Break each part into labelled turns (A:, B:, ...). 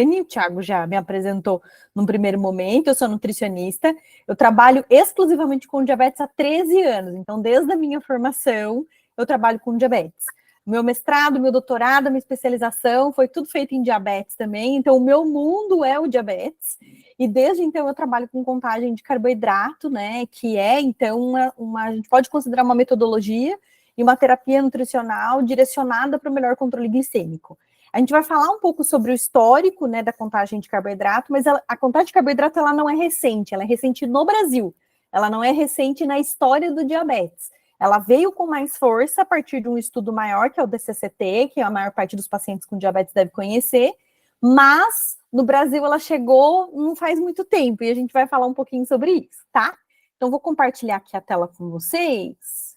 A: Cristiane, o Thiago já me apresentou num primeiro momento, eu sou nutricionista, eu trabalho exclusivamente com diabetes há 13 anos, então desde a minha formação eu trabalho com diabetes. Meu mestrado, meu doutorado, minha especialização foi tudo feito em diabetes também, então o meu mundo é o diabetes, e desde então eu trabalho com contagem de carboidrato, né, que é então a gente pode considerar uma metodologia e uma terapia nutricional direcionada para o melhor controle glicêmico. A gente vai falar um pouco sobre o histórico, né, da contagem de carboidrato, mas a contagem de carboidrato ela não é recente, ela é recente no Brasil, ela não é recente na história do diabetes. Ela veio com mais força a partir de um estudo maior, que é o DCCT, que a maior parte dos pacientes com diabetes deve conhecer, mas no Brasil ela chegou não faz muito tempo, e a gente vai falar um pouquinho sobre isso, tá? Então, vou compartilhar aqui a tela com vocês.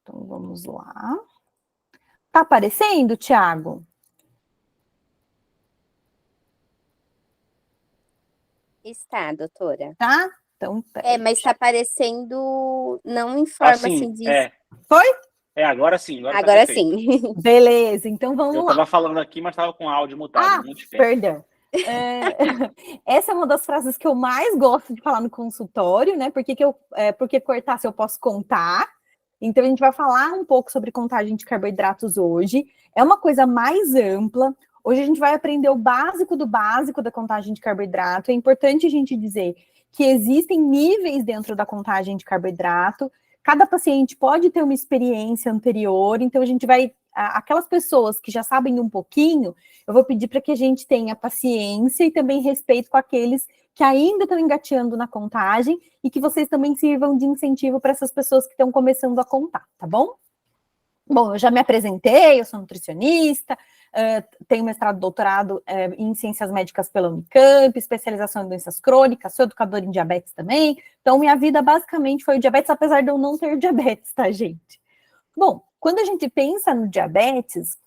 A: Então, vamos lá. Tá aparecendo, Thiago?
B: Está, doutora.
A: Tá? Então,
B: mas está aparecendo, não em forma assim de...
A: Foi?
C: Agora sim.
B: Agora sim.
A: Beleza, então vamos lá.
C: Eu estava falando aqui, mas estava com o áudio mutado. Muito
A: perdão. Essa é uma das frases que eu mais gosto de falar no consultório, né? Porque cortar se eu posso contar. Então, a gente vai falar um pouco sobre contagem de carboidratos hoje. É uma coisa mais ampla. Hoje a gente vai aprender o básico do básico da contagem de carboidrato. É importante a gente dizer que existem níveis dentro da contagem de carboidrato. Cada paciente pode ter uma experiência anterior, então a gente vai... Aquelas pessoas que já sabem um pouquinho, eu vou pedir para que a gente tenha paciência e também respeito com aqueles que ainda estão engateando na contagem e que vocês também sirvam de incentivo para essas pessoas que estão começando a contar, tá bom? Bom, eu já me apresentei, eu sou nutricionista, tenho mestrado e doutorado em ciências médicas pela Unicamp, especialização em doenças crônicas, sou educadora em diabetes também, então minha vida basicamente foi o diabetes, apesar de eu não ter diabetes, tá, gente? Bom, quando a gente pensa no diabetes,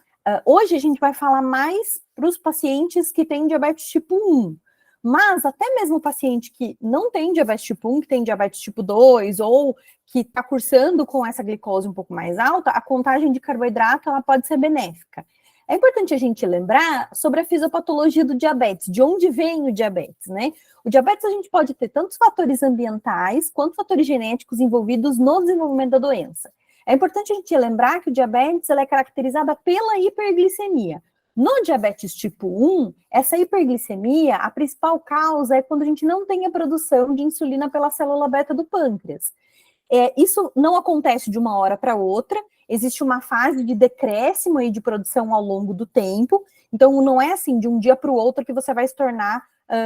A: hoje a gente vai falar mais para os pacientes que têm diabetes tipo 1, mas até mesmo o paciente que não tem diabetes tipo 1, que tem diabetes tipo 2, ou que está cursando com essa glicose um pouco mais alta, a contagem de carboidrato ela pode ser benéfica. É importante a gente lembrar sobre a fisiopatologia do diabetes, de onde vem o diabetes, né? O diabetes a gente pode ter tantos fatores ambientais quanto fatores genéticos envolvidos no desenvolvimento da doença. É importante a gente lembrar que o diabetes ela é caracterizada pela hiperglicemia. No diabetes tipo 1, essa hiperglicemia, a principal causa é quando a gente não tem a produção de insulina pela célula beta do pâncreas. Isso não acontece de uma hora para outra, existe uma fase de decréscimo aí de produção ao longo do tempo, então não é assim de um dia para o outro que você vai se tornar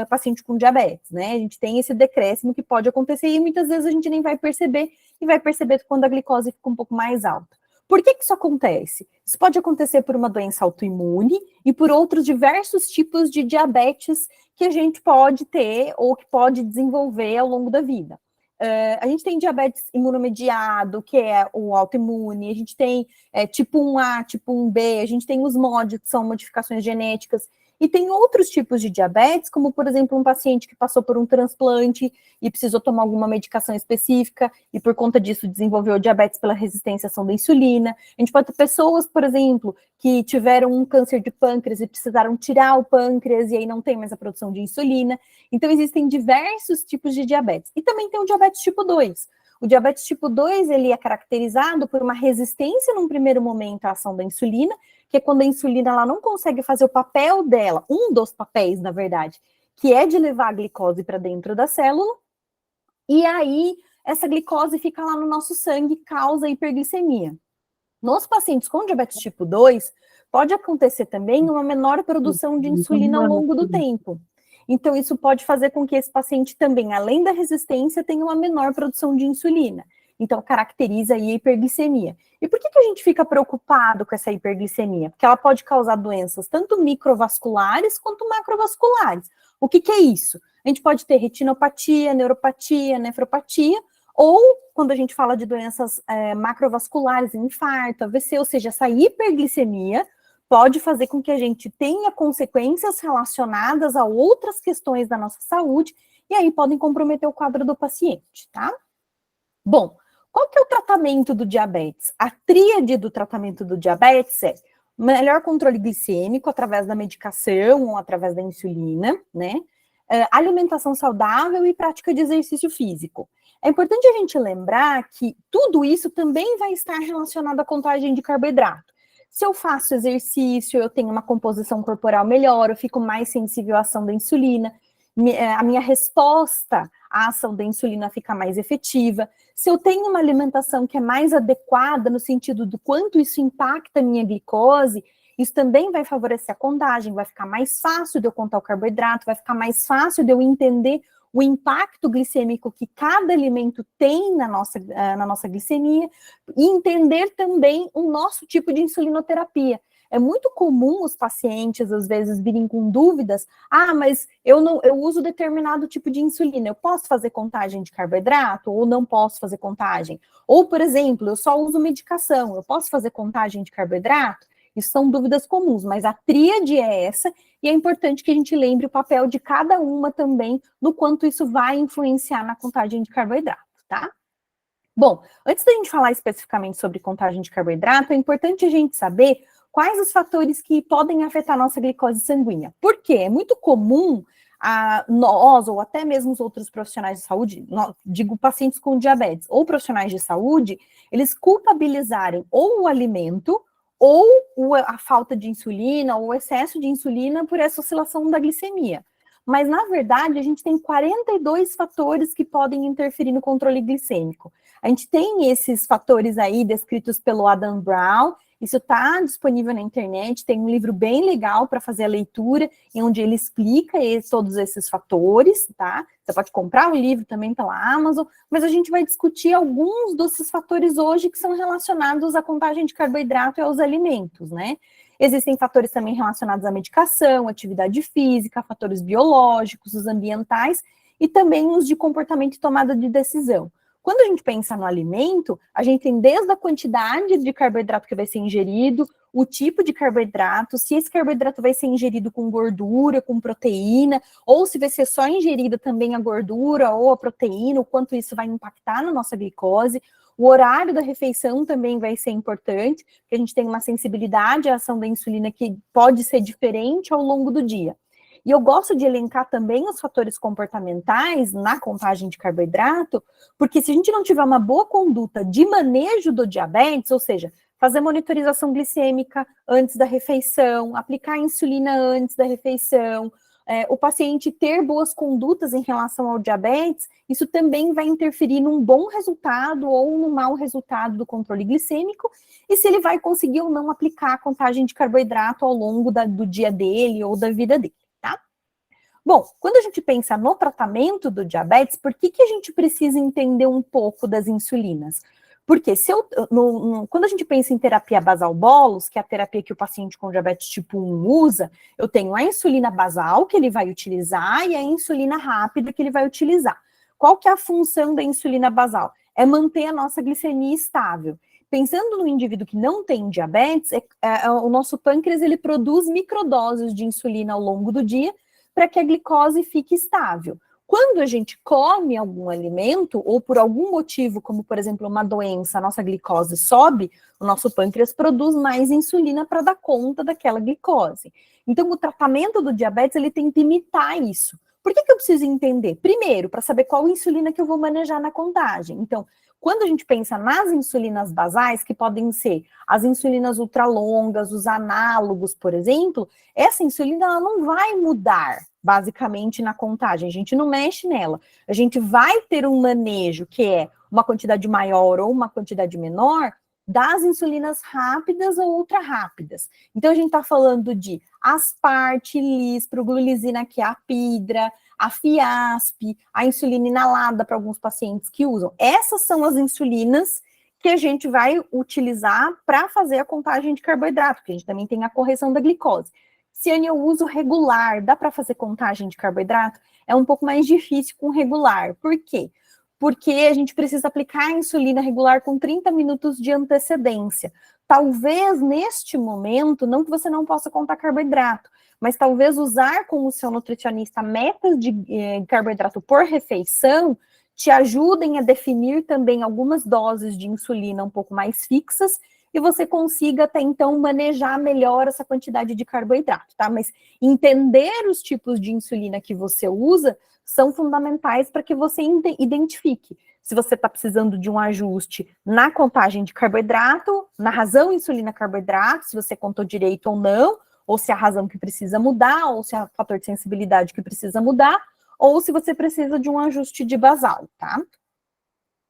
A: paciente com diabetes, né? A gente tem esse decréscimo que pode acontecer e muitas vezes a gente nem vai perceber, e vai perceber quando a glicose fica um pouco mais alta. Por que isso acontece? Isso pode acontecer por uma doença autoimune e por outros diversos tipos de diabetes que a gente pode ter ou que pode desenvolver ao longo da vida. A gente tem diabetes imunomediado, que é o autoimune, a gente tem tipo 1A, tipo 1B, a gente tem os MOD, que são modificações genéticas, e tem outros tipos de diabetes, como, por exemplo, um paciente que passou por um transplante e precisou tomar alguma medicação específica e, por conta disso, desenvolveu diabetes pela resistência à ação da insulina. A gente pode ter pessoas, por exemplo, que tiveram um câncer de pâncreas e precisaram tirar o pâncreas e aí não tem mais a produção de insulina. Então, existem diversos tipos de diabetes. E também tem o diabetes tipo 2. O diabetes tipo 2, ele é caracterizado por uma resistência, num primeiro momento, à ação da insulina, que é quando a insulina ela não consegue fazer o papel dela, um dos papéis, na verdade, que é de levar a glicose para dentro da célula, e aí essa glicose fica lá no nosso sangue e causa hiperglicemia. Nos pacientes com diabetes tipo 2, pode acontecer também uma menor produção de insulina ao longo do tempo. Então, isso pode fazer com que esse paciente também, além da resistência, tenha uma menor produção de insulina. Então, caracteriza aí a hiperglicemia. E por que a gente fica preocupado com essa hiperglicemia? Porque ela pode causar doenças tanto microvasculares quanto macrovasculares. O que é isso? A gente pode ter retinopatia, neuropatia, nefropatia, ou quando a gente fala de doenças macrovasculares, infarto, AVC, ou seja, essa hiperglicemia pode fazer com que a gente tenha consequências relacionadas a outras questões da nossa saúde, e aí podem comprometer o quadro do paciente, tá? Bom, qual que é o tratamento do diabetes? A tríade do tratamento do diabetes é melhor controle glicêmico através da medicação ou através da insulina, né? Alimentação saudável e prática de exercício físico. É importante a gente lembrar que tudo isso também vai estar relacionado à contagem de carboidrato. Se eu faço exercício, eu tenho uma composição corporal melhor, eu fico mais sensível à ação da insulina, a minha resposta à ação da insulina fica mais efetiva. Se eu tenho uma alimentação que é mais adequada no sentido do quanto isso impacta a minha glicose, isso também vai favorecer a contagem, vai ficar mais fácil de eu contar o carboidrato, vai ficar mais fácil de eu entender o impacto glicêmico que cada alimento tem na nossa glicemia e entender também o nosso tipo de insulinoterapia. É muito comum os pacientes, às vezes, virem com dúvidas, mas eu uso determinado tipo de insulina, eu posso fazer contagem de carboidrato ou não posso fazer contagem? Ou, por exemplo, eu só uso medicação, eu posso fazer contagem de carboidrato? Isso são dúvidas comuns, mas a tríade é essa, e é importante que a gente lembre o papel de cada uma também, no quanto isso vai influenciar na contagem de carboidrato, tá? Bom, antes da gente falar especificamente sobre contagem de carboidrato, é importante a gente saber quais os fatores que podem afetar a nossa glicose sanguínea. Por quê? É muito comum nós, ou até mesmo os outros profissionais de saúde, digo pacientes com diabetes, ou profissionais de saúde, eles culpabilizarem ou o alimento, ou a falta de insulina, ou o excesso de insulina por essa oscilação da glicemia. Mas, na verdade, a gente tem 42 fatores que podem interferir no controle glicêmico. A gente tem esses fatores aí descritos pelo Adam Brown, isso está disponível na internet, tem um livro bem legal para fazer a leitura, em onde ele explica todos esses fatores, tá? Você pode comprar o livro também pela Amazon, mas a gente vai discutir alguns desses fatores hoje que são relacionados à contagem de carboidrato e aos alimentos, né? Existem fatores também relacionados à medicação, atividade física, fatores biológicos, os ambientais e também os de comportamento e tomada de decisão. Quando a gente pensa no alimento, a gente tem desde a quantidade de carboidrato que vai ser ingerido, o tipo de carboidrato, se esse carboidrato vai ser ingerido com gordura, com proteína, ou se vai ser só ingerida também a gordura ou a proteína, o quanto isso vai impactar na nossa glicose. O horário da refeição também vai ser importante, porque a gente tem uma sensibilidade à ação da insulina que pode ser diferente ao longo do dia. E eu gosto de elencar também os fatores comportamentais na contagem de carboidrato, porque se a gente não tiver uma boa conduta de manejo do diabetes, ou seja, fazer monitorização glicêmica antes da refeição, aplicar insulina antes da refeição, o paciente ter boas condutas em relação ao diabetes, isso também vai interferir num bom resultado ou num mau resultado do controle glicêmico, e se ele vai conseguir ou não aplicar a contagem de carboidrato ao longo do dia dele ou da vida dele. Bom, quando a gente pensa no tratamento do diabetes, por que a gente precisa entender um pouco das insulinas? Porque quando a gente pensa em terapia basal bolus, que é a terapia que o paciente com diabetes tipo 1 usa, eu tenho a insulina basal que ele vai utilizar e a insulina rápida que ele vai utilizar. Qual que é a função da insulina basal? É manter a nossa glicemia estável. Pensando no indivíduo que não tem diabetes, o nosso pâncreas ele produz microdoses de insulina ao longo do dia, para que a glicose fique estável. Quando a gente come algum alimento, ou por algum motivo, como por exemplo uma doença, a nossa glicose sobe, o nosso pâncreas produz mais insulina para dar conta daquela glicose. Então o tratamento do diabetes, ele tem que imitar isso. Por que eu preciso entender? Primeiro, para saber qual insulina que eu vou manejar na contagem. Então, quando a gente pensa nas insulinas basais, que podem ser as insulinas ultralongas, os análogos, por exemplo, essa insulina ela não vai mudar, basicamente, na contagem. A gente não mexe nela. A gente vai ter um manejo, que é uma quantidade maior ou uma quantidade menor, das insulinas rápidas ou ultra rápidas. Então, a gente está falando de asparte, lispro, glulizina, que é a Apidra, a Fiasp, a insulina inalada para alguns pacientes que usam. Essas são as insulinas que a gente vai utilizar para fazer a contagem de carboidrato, porque a gente também tem a correção da glicose. Se eu uso regular, dá para fazer contagem de carboidrato? É um pouco mais difícil com regular. Por quê? Porque a gente precisa aplicar a insulina regular com 30 minutos de antecedência. Talvez neste momento, não que você não possa contar carboidrato, mas talvez usar com o seu nutricionista metas de carboidrato por refeição te ajudem a definir também algumas doses de insulina um pouco mais fixas e você consiga até então manejar melhor essa quantidade de carboidrato, tá? Mas entender os tipos de insulina que você usa são fundamentais para que você identifique se você está precisando de um ajuste na contagem de carboidrato, na razão insulina-carboidrato, se você contou direito ou não, ou se é a razão que precisa mudar, ou se é o fator de sensibilidade que precisa mudar, ou se você precisa de um ajuste de basal, tá?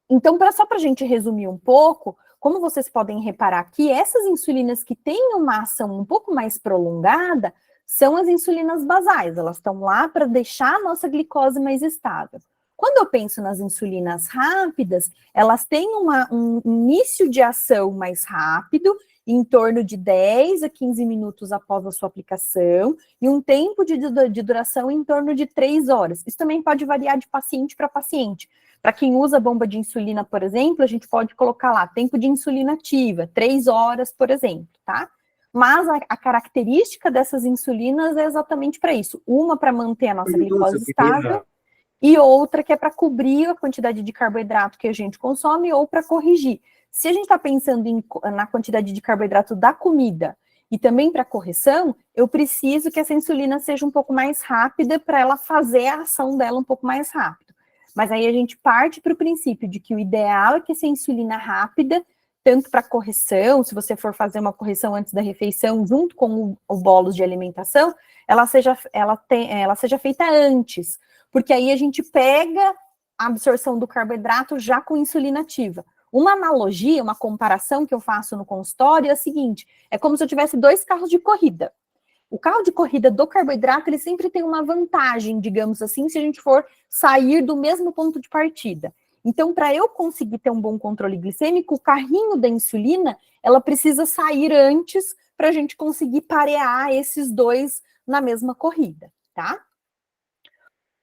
A: Então, só para a gente resumir um pouco, como vocês podem reparar aqui, essas insulinas que têm uma ação um pouco mais prolongada são as insulinas basais, elas estão lá para deixar a nossa glicose mais estável. Quando eu penso nas insulinas rápidas, elas têm um início de ação mais rápido, em torno de 10 a 15 minutos após a sua aplicação, e um tempo de duração em torno de 3 horas. Isso também pode variar de paciente para paciente. Para quem usa bomba de insulina, por exemplo, a gente pode colocar lá tempo de insulina ativa, 3 horas, por exemplo, tá? Mas a característica dessas insulinas é exatamente para isso. Uma para manter a nossa glicose estável, e outra que é para cobrir a quantidade de carboidrato que a gente consome ou para corrigir. Se a gente está pensando na quantidade de carboidrato da comida e também para correção, eu preciso que essa insulina seja um pouco mais rápida para ela fazer a ação dela um pouco mais rápido. Mas aí a gente parte para o princípio de que o ideal é que essa insulina rápida, tanto para correção, se você for fazer uma correção antes da refeição, junto com o bolos de alimentação, ela seja feita antes, porque aí a gente pega a absorção do carboidrato já com insulina ativa. Uma analogia, uma comparação que eu faço no consultório é a seguinte, é como se eu tivesse 2 carros de corrida. O carro de corrida do carboidrato, ele sempre tem uma vantagem, digamos assim, se a gente for sair do mesmo ponto de partida. Então, para eu conseguir ter um bom controle glicêmico, o carrinho da insulina, ela precisa sair antes para a gente conseguir parear esses dois na mesma corrida, tá?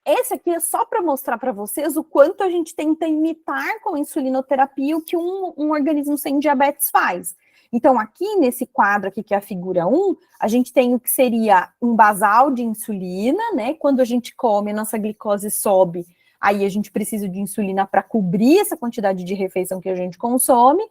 A: Esse aqui é só para mostrar para vocês o quanto a gente tenta imitar com a insulinoterapia o que um organismo sem diabetes faz. Então, aqui nesse quadro aqui, que é a figura 1, a gente tem o que seria um basal de insulina, né? Quando a gente come, a nossa glicose sobe, aí a gente precisa de insulina para cobrir essa quantidade de refeição que a gente consome,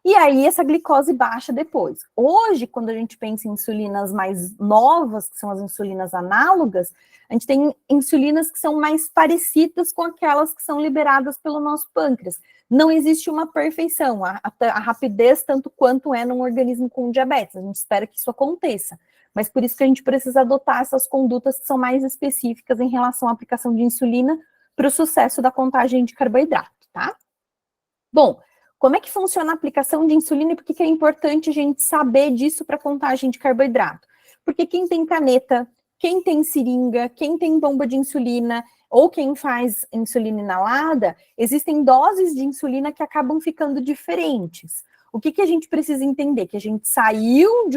A: e aí essa glicose baixa depois. Hoje, quando a gente pensa em insulinas mais novas, que são as insulinas análogas, a gente tem insulinas que são mais parecidas com aquelas que são liberadas pelo nosso pâncreas. Não existe uma perfeição, a rapidez tanto quanto é num organismo com diabetes. A gente espera que isso aconteça. Mas por isso que a gente precisa adotar essas condutas que são mais específicas em relação à aplicação de insulina para o sucesso da contagem de carboidrato, tá? Bom, como é que funciona a aplicação de insulina e por que é importante a gente saber disso para contagem de carboidrato? Porque quem tem caneta, quem tem seringa, quem tem bomba de insulina ou quem faz insulina inalada, existem doses de insulina que acabam ficando diferentes. O que a gente precisa entender? Que a gente saiu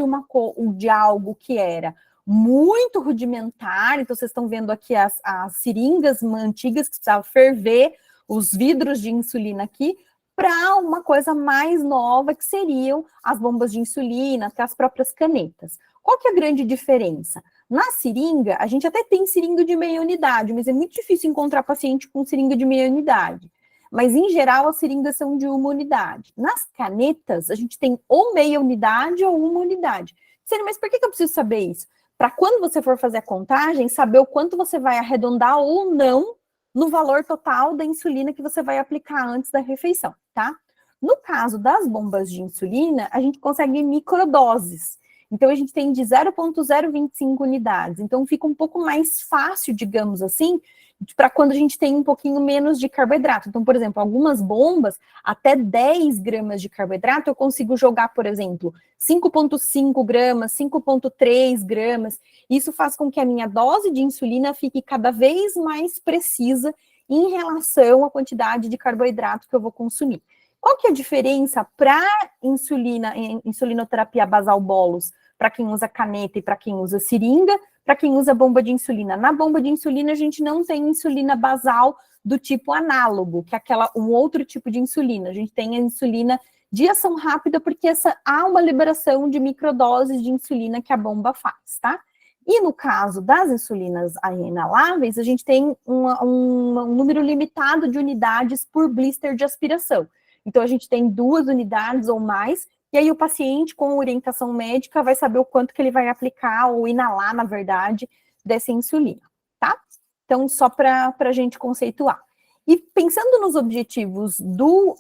A: de algo que era muito rudimentar, então vocês estão vendo aqui as seringas antigas que precisavam ferver os vidros de insulina aqui, para uma coisa mais nova, que seriam as bombas de insulina, até as próprias canetas. Qual que é a grande diferença? Na seringa, a gente até tem seringa de meia unidade, mas é muito difícil encontrar paciente com seringa de meia unidade. Mas, em geral, as seringas são de 1 unidade. Nas canetas, a gente tem ou meia unidade ou 1 unidade. Mas por que eu preciso saber isso? Para quando você for fazer a contagem, saber o quanto você vai arredondar ou não no valor total da insulina que você vai aplicar antes da refeição, tá? No caso das bombas de insulina, a gente consegue microdoses. Então, a gente tem de 0,025 unidades. Então, fica um pouco mais fácil, digamos assim, para quando a gente tem um pouquinho menos de carboidrato. Então, por exemplo, algumas bombas, até 10 gramas de carboidrato, eu consigo jogar, por exemplo, 5,5 gramas, 5,3 gramas. Isso faz com que a minha dose de insulina fique cada vez mais precisa em relação à quantidade de carboidrato que eu vou consumir. Qual que é a diferença para insulinoterapia basal bolos, para quem usa caneta e para quem usa seringa, para quem usa bomba de insulina? Na bomba de insulina, a gente não tem insulina basal do tipo análogo, que é um outro tipo de insulina. A gente tem a insulina de ação rápida, porque há uma liberação de microdoses de insulina que a bomba faz, tá? E no caso das insulinas inaláveis, a gente tem um número limitado de unidades por blister de aspiração. Então, a gente tem 2 unidades ou mais, e aí o paciente, com orientação médica, vai saber o quanto que ele vai aplicar, ou inalar, na verdade, dessa insulina, tá? Então, só para a gente conceituar. E pensando nos objetivos do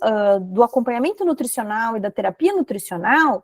A: acompanhamento nutricional e da terapia nutricional,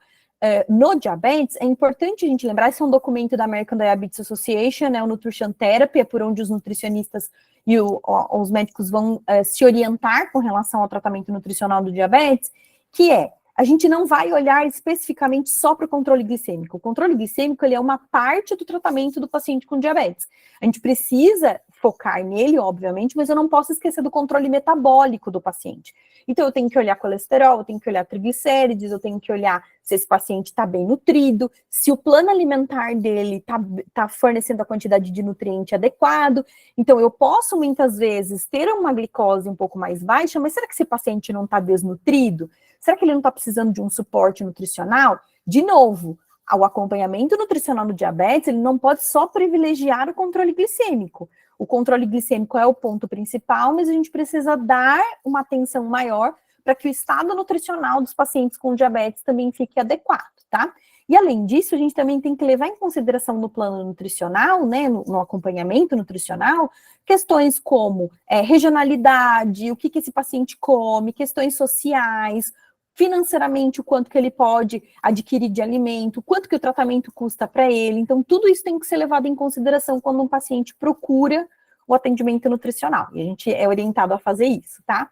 A: no diabetes, é importante a gente lembrar, esse é um documento da American Diabetes Association, o Nutrition Therapy, é por onde os nutricionistas e os médicos vão se orientar com relação ao tratamento nutricional do diabetes, que a gente não vai olhar especificamente só para o controle glicêmico. O controle glicêmico, ele é uma parte do tratamento do paciente com diabetes. A gente precisa focar nele, obviamente, mas eu não posso esquecer do controle metabólico do paciente. Então, eu tenho que olhar colesterol, eu tenho que olhar triglicérides, eu tenho que olhar se esse paciente está bem nutrido, se o plano alimentar dele está fornecendo a quantidade de nutriente adequado. Então, eu posso, muitas vezes, ter uma glicose um pouco mais baixa, mas será que esse paciente não está desnutrido? Será que ele não está precisando de um suporte nutricional? De novo, o acompanhamento nutricional no diabetes, ele não pode só privilegiar o controle glicêmico. O controle glicêmico é o ponto principal, mas a gente precisa dar uma atenção maior para que o estado nutricional dos pacientes com diabetes também fique adequado, tá? E além disso, a gente também tem que levar em consideração no plano nutricional, né, no acompanhamento nutricional, questões como regionalidade, o que esse paciente come, questões sociais, financeiramente, o quanto que ele pode adquirir de alimento, quanto que o tratamento custa para ele. Então, tudo isso tem que ser levado em consideração quando um paciente procura o atendimento nutricional. E a gente é orientado a fazer isso, tá?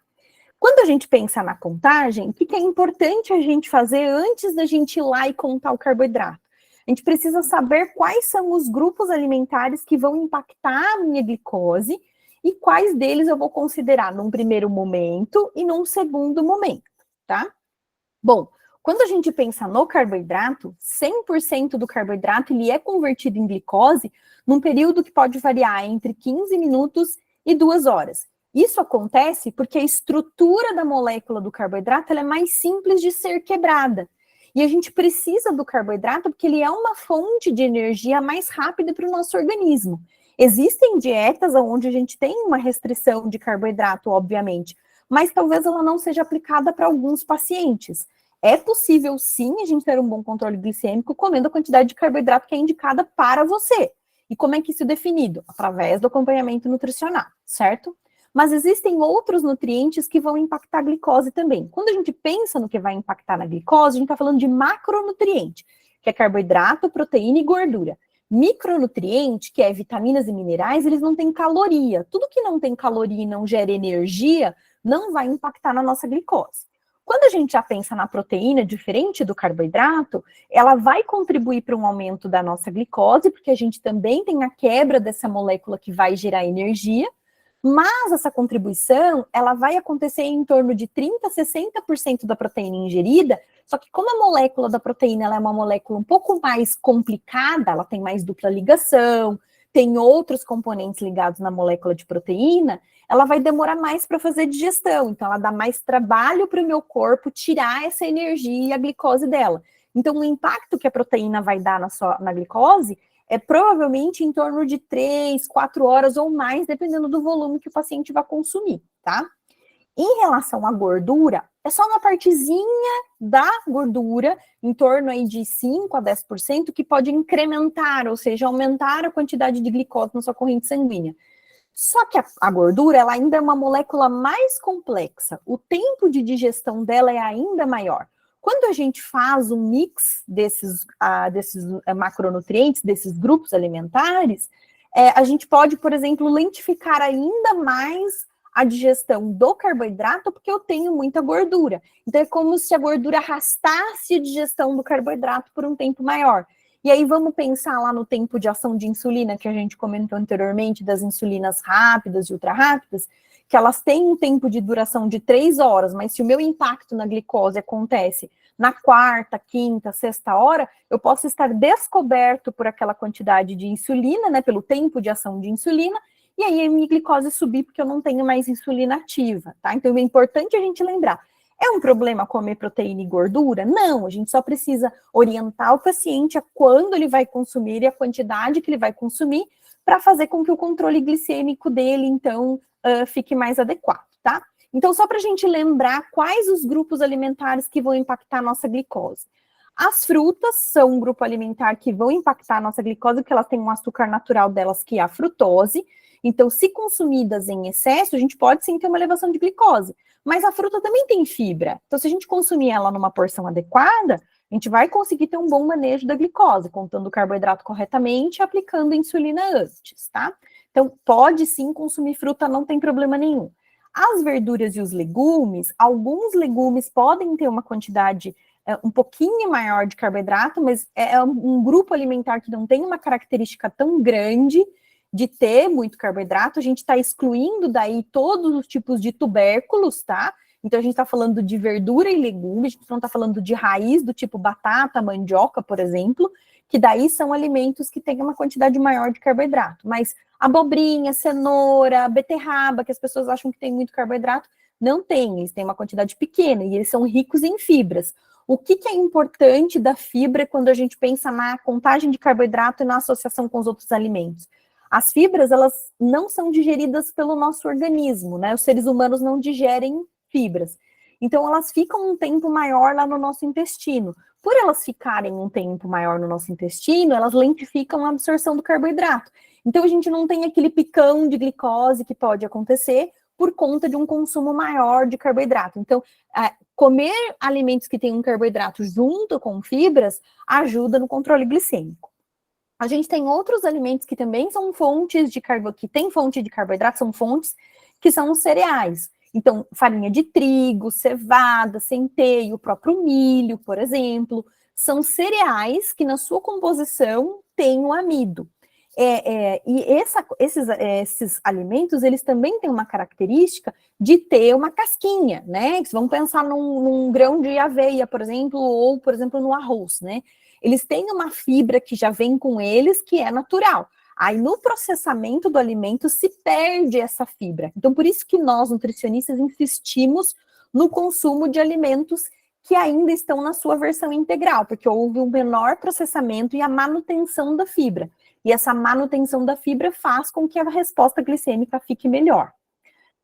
A: Quando a gente pensa na contagem, o que é importante a gente fazer antes da gente ir lá e contar o carboidrato? A gente precisa saber quais são os grupos alimentares que vão impactar a minha glicose e quais deles eu vou considerar num primeiro momento e num segundo momento, tá? Bom, quando a gente pensa no carboidrato, 100% do carboidrato ele é convertido em glicose num período que pode variar entre 15 minutos e 2 horas. Isso acontece porque a estrutura da molécula do carboidrato ela é mais simples de ser quebrada. E a gente precisa do carboidrato porque ele é uma fonte de energia mais rápida para o nosso organismo. Existem dietas onde a gente tem uma restrição de carboidrato, obviamente, mas talvez ela não seja aplicada para alguns pacientes. É possível, sim, a gente ter um bom controle glicêmico comendo a quantidade de carboidrato que é indicada para você. E como é que isso é definido? Através do acompanhamento nutricional, certo? Mas existem outros nutrientes que vão impactar a glicose também. Quando a gente pensa no que vai impactar na glicose, a gente está falando de macronutriente, que é carboidrato, proteína e gordura. Micronutriente, que é vitaminas e minerais, eles não têm caloria. Tudo que não tem caloria e não gera energia, não vai impactar na nossa glicose. Quando a gente já pensa na proteína, diferente do carboidrato, ela vai contribuir para um aumento da nossa glicose, porque a gente também tem a quebra dessa molécula que vai gerar energia, mas essa contribuição, ela vai acontecer em torno de 30% a 60% da proteína ingerida, só que como a molécula da proteína ela é uma molécula um pouco mais complicada, ela tem mais dupla ligação, tem outros componentes ligados na molécula de proteína, ela vai demorar mais para fazer digestão, então ela dá mais trabalho para o meu corpo tirar essa energia e a glicose dela. Então o impacto que a proteína vai dar na glicose é provavelmente em torno de 3, 4 horas ou mais, dependendo do volume que o paciente vai consumir, tá? Em relação à gordura, é só uma partezinha da gordura, em torno aí de 5 a 10%, que pode incrementar, ou seja, aumentar a quantidade de glicose na sua corrente sanguínea. Só que a gordura, ela ainda é uma molécula mais complexa, o tempo de digestão dela é ainda maior. Quando a gente faz um mix desses macronutrientes, desses grupos alimentares, a gente pode, por exemplo, lentificar ainda mais a digestão do carboidrato, porque eu tenho muita gordura. Então, é como se a gordura arrastasse a digestão do carboidrato por um tempo maior. E aí, vamos pensar lá no tempo de ação de insulina, que a gente comentou anteriormente, das insulinas rápidas e ultra rápidas, que elas têm um tempo de duração de 3 horas, mas se o meu impacto na glicose acontece na 4ª, 5ª, 6ª hora, eu posso estar descoberto por aquela quantidade de insulina, né, pelo tempo de ação de insulina, e aí a minha glicose subir porque eu não tenho mais insulina ativa, tá? Então é importante a gente lembrar, é um problema comer proteína e gordura? Não, a gente só precisa orientar o paciente a quando ele vai consumir e a quantidade que ele vai consumir para fazer com que o controle glicêmico dele, então, fique mais adequado, tá? Então, só para a gente lembrar quais os grupos alimentares que vão impactar a nossa glicose. As frutas são um grupo alimentar que vão impactar a nossa glicose, porque elas têm um açúcar natural delas, que é a frutose. Então, se consumidas em excesso, a gente pode sim ter uma elevação de glicose. Mas a fruta também tem fibra. Então, se a gente consumir ela numa porção adequada, a gente vai conseguir ter um bom manejo da glicose, contando o carboidrato corretamente e aplicando a insulina antes, tá? Então, pode sim consumir fruta, não tem problema nenhum. As verduras e os legumes, alguns legumes podem ter uma quantidade um pouquinho maior de carboidrato, mas é um grupo alimentar que não tem uma característica tão grande de ter muito carboidrato. A gente está excluindo daí todos os tipos de tubérculos, tá? Então, a gente está falando de verdura e legume, a gente não está falando de raiz do tipo batata, mandioca, por exemplo, que daí são alimentos que têm uma quantidade maior de carboidrato. Mas abobrinha, cenoura, beterraba, que as pessoas acham que tem muito carboidrato, não tem, eles têm uma quantidade pequena e eles são ricos em fibras. O que é importante da fibra quando a gente pensa na contagem de carboidrato e na associação com os outros alimentos? As fibras, elas não são digeridas pelo nosso organismo, né? Os seres humanos não digerem fibras. Então, elas ficam um tempo maior lá no nosso intestino. Por elas ficarem um tempo maior no nosso intestino, elas lentificam a absorção do carboidrato. Então, a gente não tem aquele picão de glicose que pode acontecer por conta de um consumo maior de carboidrato. Então, comer alimentos que têm um carboidrato junto com fibras ajuda no controle glicêmico. A gente tem outros alimentos que também são fontes de carboidrato, que têm fonte de carboidrato, são fontes que são os cereais. Então, farinha de trigo, cevada, centeio, o próprio milho, por exemplo, são cereais que na sua composição têm o amido. Esses alimentos, eles também têm uma característica de ter uma casquinha, né? Vamos pensar num grão de aveia, por exemplo, ou, por exemplo, no arroz, né? Eles têm uma fibra que já vem com eles, que é natural. Aí, no processamento do alimento, se perde essa fibra. Então, por isso que nós, nutricionistas, insistimos no consumo de alimentos que ainda estão na sua versão integral, porque houve um menor processamento e a manutenção da fibra. E essa manutenção da fibra faz com que a resposta glicêmica fique melhor.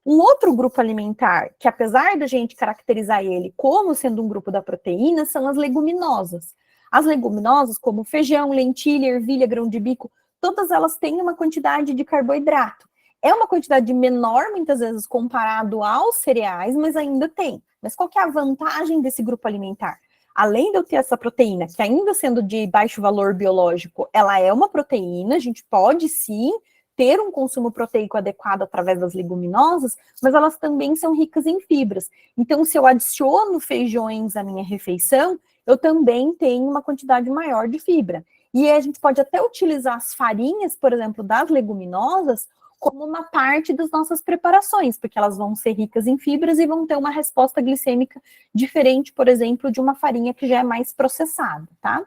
A: Um outro grupo alimentar, que apesar da gente caracterizar ele como sendo um grupo da proteína, são as leguminosas. As leguminosas, como feijão, lentilha, ervilha, grão de bico, todas elas têm uma quantidade de carboidrato. É uma quantidade menor, muitas vezes, comparado aos cereais, mas ainda tem. Mas qual que é a vantagem desse grupo alimentar? Além de eu ter essa proteína, que ainda sendo de baixo valor biológico, ela é uma proteína, a gente pode sim ter um consumo proteico adequado através das leguminosas, mas elas também são ricas em fibras. Então, se eu adiciono feijões à minha refeição, eu também tenho uma quantidade maior de fibra. E a gente pode até utilizar as farinhas, por exemplo, das leguminosas, como uma parte das nossas preparações, porque elas vão ser ricas em fibras e vão ter uma resposta glicêmica diferente, por exemplo, de uma farinha que já é mais processada, tá?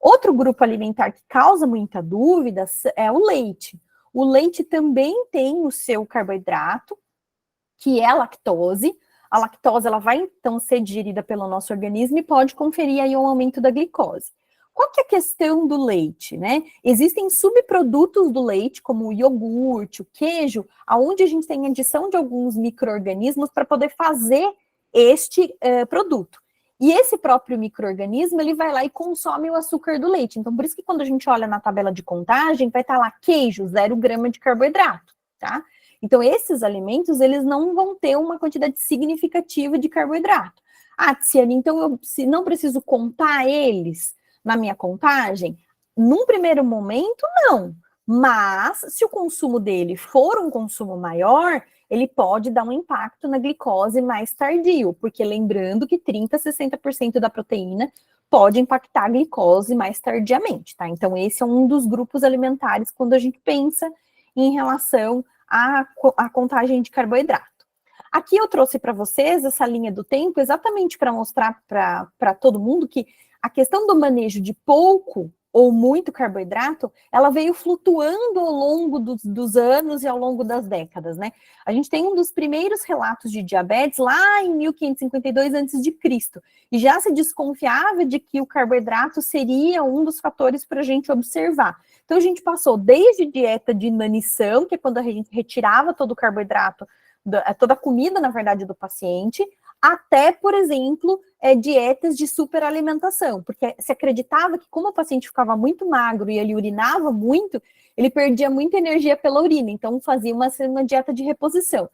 A: Outro grupo alimentar que causa muita dúvida é o leite. O leite também tem o seu carboidrato, que é a lactose. A lactose, ela vai, então, ser digerida pelo nosso organismo e pode conferir aí um aumento da glicose. Qual que é a questão do leite, né? Existem subprodutos do leite, como o iogurte, o queijo, onde a gente tem adição de alguns micro-organismos para poder fazer este produto. E esse próprio micro-organismo, ele vai lá e consome o açúcar do leite. Então, por isso que quando a gente olha na tabela de contagem, vai estar lá queijo, 0 grama de carboidrato, tá? Então, esses alimentos, eles não vão ter uma quantidade significativa de carboidrato. Ah, Tiziane, então eu não preciso contar eles na minha contagem? Num primeiro momento, não. Mas, se o consumo dele for um consumo maior, ele pode dar um impacto na glicose mais tardio, porque lembrando que 30% a 60% da proteína pode impactar a glicose mais tardiamente, tá? Então, esse é um dos grupos alimentares quando a gente pensa em relação à contagem de carboidrato. Aqui eu trouxe para vocês essa linha do tempo exatamente para mostrar para todo mundo que a questão do manejo de pouco ou muito carboidrato, ela veio flutuando ao longo dos anos e ao longo das décadas, né? A gente tem um dos primeiros relatos de diabetes lá em 1552 a.C., e já se desconfiava de que o carboidrato seria um dos fatores para a gente observar. Então, a gente passou desde dieta de inanição, que é quando a gente retirava todo o carboidrato toda a comida, na verdade, do paciente, até, por exemplo, dietas de superalimentação, porque se acreditava que como o paciente ficava muito magro e ele urinava muito, ele perdia muita energia pela urina, então fazia uma dieta de reposição.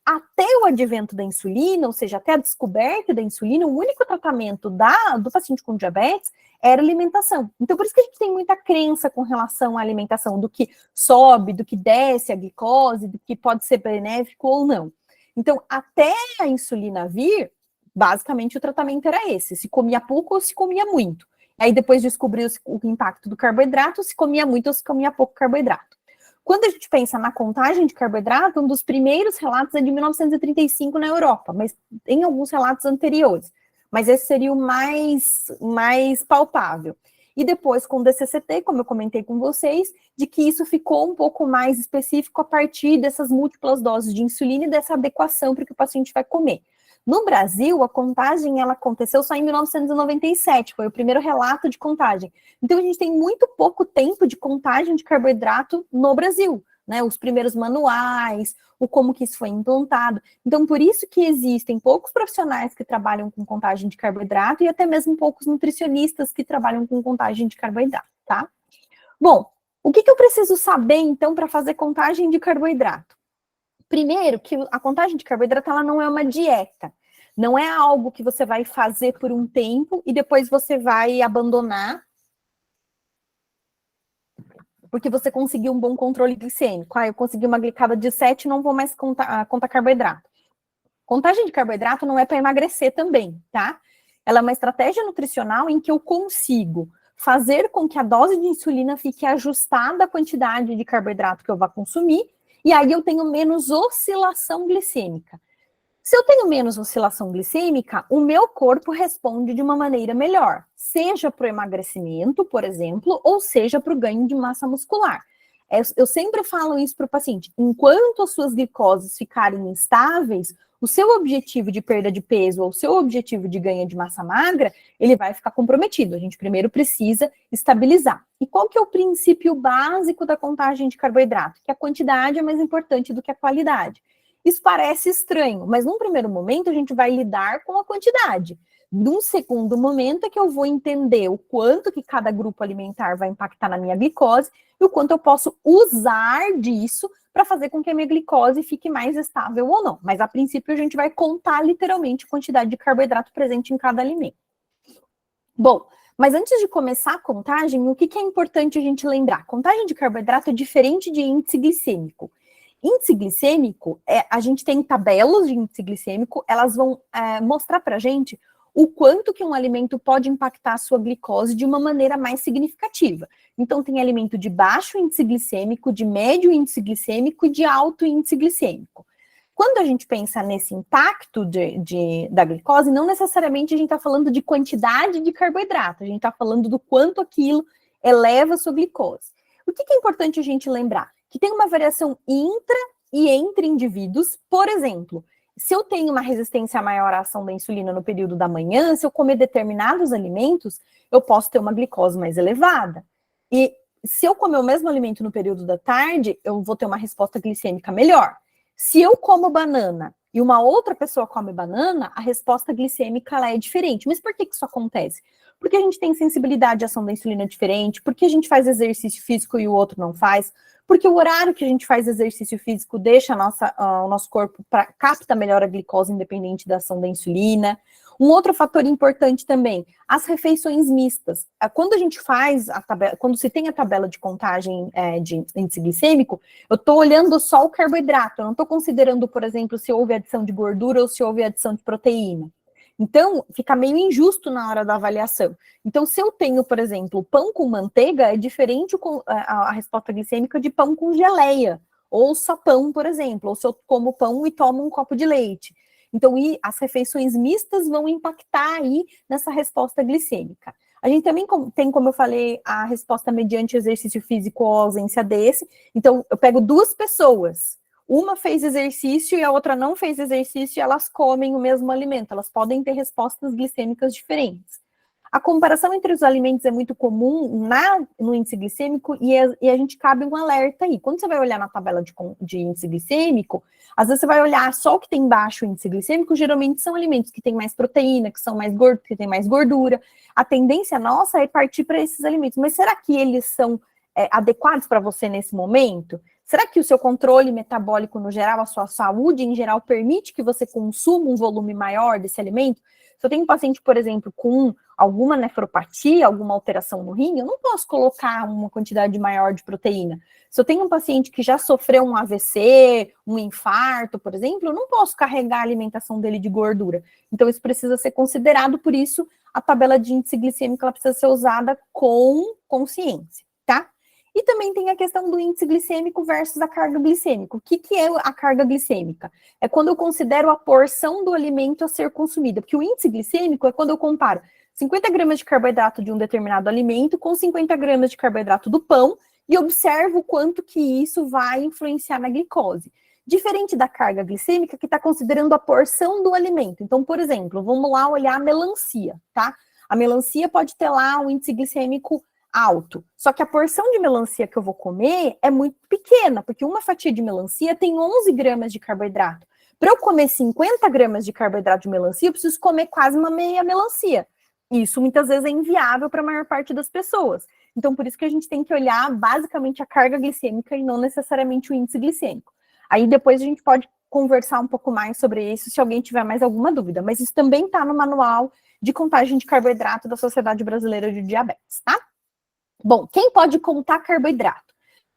A: Até o advento da insulina, ou seja, até a descoberta da insulina, o único tratamento do paciente com diabetes era alimentação. Então, por isso que a gente tem muita crença com relação à alimentação, do que sobe, do que desce a glicose, do que pode ser benéfico ou não. Então, até a insulina vir, basicamente o tratamento era esse, se comia pouco ou se comia muito. Aí depois descobriu o impacto do carboidrato, se comia muito ou se comia pouco carboidrato. Quando a gente pensa na contagem de carboidrato, um dos primeiros relatos é de 1935 na Europa, mas tem alguns relatos anteriores. Mas esse seria o mais palpável. E depois com o DCCT, como eu comentei com vocês, de que isso ficou um pouco mais específico a partir dessas múltiplas doses de insulina e dessa adequação para o que o paciente vai comer. No Brasil, a contagem ela aconteceu só em 1997, foi o primeiro relato de contagem. Então, a gente tem muito pouco tempo de contagem de carboidrato no Brasil, né? Os primeiros manuais, o como que isso foi implantado. Então, por isso que existem poucos profissionais que trabalham com contagem de carboidrato e até mesmo poucos nutricionistas que trabalham com contagem de carboidrato, tá? Bom, o que eu preciso saber, então, para fazer contagem de carboidrato? Primeiro, que a contagem de carboidrato ela não é uma dieta. Não é algo que você vai fazer por um tempo e depois você vai abandonar porque você conseguiu um bom controle glicêmico. Eu consegui uma glicada de 7, não vou mais contar carboidrato. Contagem de carboidrato não é para emagrecer também, tá? Ela é uma estratégia nutricional em que eu consigo fazer com que a dose de insulina fique ajustada à quantidade de carboidrato que eu vá consumir, e aí eu tenho menos oscilação glicêmica. Se eu tenho menos oscilação glicêmica, o meu corpo responde de uma maneira melhor, seja para o emagrecimento, por exemplo, ou seja para o ganho de massa muscular. Eu sempre falo isso para o paciente, enquanto as suas glicoses ficarem instáveis, o seu objetivo de perda de peso ou o seu objetivo de ganho de massa magra, ele vai ficar comprometido. A gente primeiro precisa estabilizar. E qual que é o princípio básico da contagem de carboidrato? Que a quantidade é mais importante do que a qualidade. Isso parece estranho, mas num primeiro momento a gente vai lidar com a quantidade. Num segundo momento é que eu vou entender o quanto que cada grupo alimentar vai impactar na minha glicose e o quanto eu posso usar disso para fazer com que a minha glicose fique mais estável ou não. Mas a princípio a gente vai contar literalmente a quantidade de carboidrato presente em cada alimento. Bom, mas antes de começar a contagem, o que é importante a gente lembrar? Contagem de carboidrato é diferente de índice glicêmico. Índice glicêmico, a gente tem tabelas de índice glicêmico, elas vão mostrar para a gente o quanto que um alimento pode impactar a sua glicose de uma maneira mais significativa. Então, tem alimento de baixo índice glicêmico, de médio índice glicêmico e de alto índice glicêmico. Quando a gente pensa nesse impacto da glicose, não necessariamente a gente está falando de quantidade de carboidrato, a gente está falando do quanto aquilo eleva a sua glicose. O que é importante a gente lembrar? Que tem uma variação intra e entre indivíduos. Por exemplo, se eu tenho uma resistência maior à ação da insulina no período da manhã, se eu comer determinados alimentos, eu posso ter uma glicose mais elevada. E se eu comer o mesmo alimento no período da tarde, eu vou ter uma resposta glicêmica melhor. Se eu como banana e uma outra pessoa come banana, a resposta glicêmica ela é diferente. Mas por que isso acontece? Porque a gente tem sensibilidade à ação da insulina diferente, porque a gente faz exercício físico e o outro não faz, porque o horário que a gente faz exercício físico deixa o nosso corpo capta melhor a glicose independente da ação da insulina. Um outro fator importante também, as refeições mistas. Quando a gente faz a tabela, quando se tem a tabela de contagem de índice glicêmico, eu estou olhando só o carboidrato, eu não estou considerando, por exemplo, se houve adição de gordura ou se houve adição de proteína. Então, fica meio injusto na hora da avaliação. Então, se eu tenho, por exemplo, pão com manteiga, é diferente a resposta glicêmica de pão com geleia, ou só pão, por exemplo, ou se eu como pão e tomo um copo de leite. Então, as refeições mistas vão impactar aí nessa resposta glicêmica. A gente também tem, como eu falei, a resposta mediante exercício físico ou ausência desse. Então, eu pego duas pessoas, uma fez exercício e a outra não fez exercício e elas comem o mesmo alimento. Elas podem ter respostas glicêmicas diferentes. A comparação entre os alimentos é muito comum no índice glicêmico e a gente cabe um alerta aí. Quando você vai olhar na tabela de índice glicêmico, às vezes você vai olhar só o que tem baixo índice glicêmico, geralmente são alimentos que têm mais proteína, que são mais gordos, que têm mais gordura. A tendência nossa é partir para esses alimentos. Mas será que eles são adequados para você nesse momento? Será que o seu controle metabólico no geral, a sua saúde em geral, permite que você consuma um volume maior desse alimento? Se eu tenho um paciente, por exemplo, com alguma nefropatia, alguma alteração no rim, eu não posso colocar uma quantidade maior de proteína. Se eu tenho um paciente que já sofreu um AVC, um infarto, por exemplo, eu não posso carregar a alimentação dele de gordura. Então, isso precisa ser considerado, por isso, a tabela de índice glicêmico ela precisa ser usada com consciência, tá? E também tem a questão do índice glicêmico versus a carga glicêmica. O que é a carga glicêmica? É quando eu considero a porção do alimento a ser consumida, porque o índice glicêmico é quando eu comparo 50 gramas de carboidrato de um determinado alimento com 50 gramas de carboidrato do pão e observo o quanto que isso vai influenciar na glicose. Diferente da carga glicêmica, que está considerando a porção do alimento. Então, por exemplo, vamos lá olhar a melancia, tá? A melancia pode ter lá um índice glicêmico alto. Só que a porção de melancia que eu vou comer é muito pequena, porque uma fatia de melancia tem 11 gramas de carboidrato. Para eu comer 50 gramas de carboidrato de melancia, eu preciso comer quase uma meia melancia. Isso muitas vezes é inviável para a maior parte das pessoas. Então, por isso que a gente tem que olhar basicamente a carga glicêmica e não necessariamente o índice glicêmico. Aí depois a gente pode conversar um pouco mais sobre isso, se alguém tiver mais alguma dúvida. Mas isso também está no manual de contagem de carboidrato da Sociedade Brasileira de Diabetes, tá? Bom, quem pode contar carboidrato?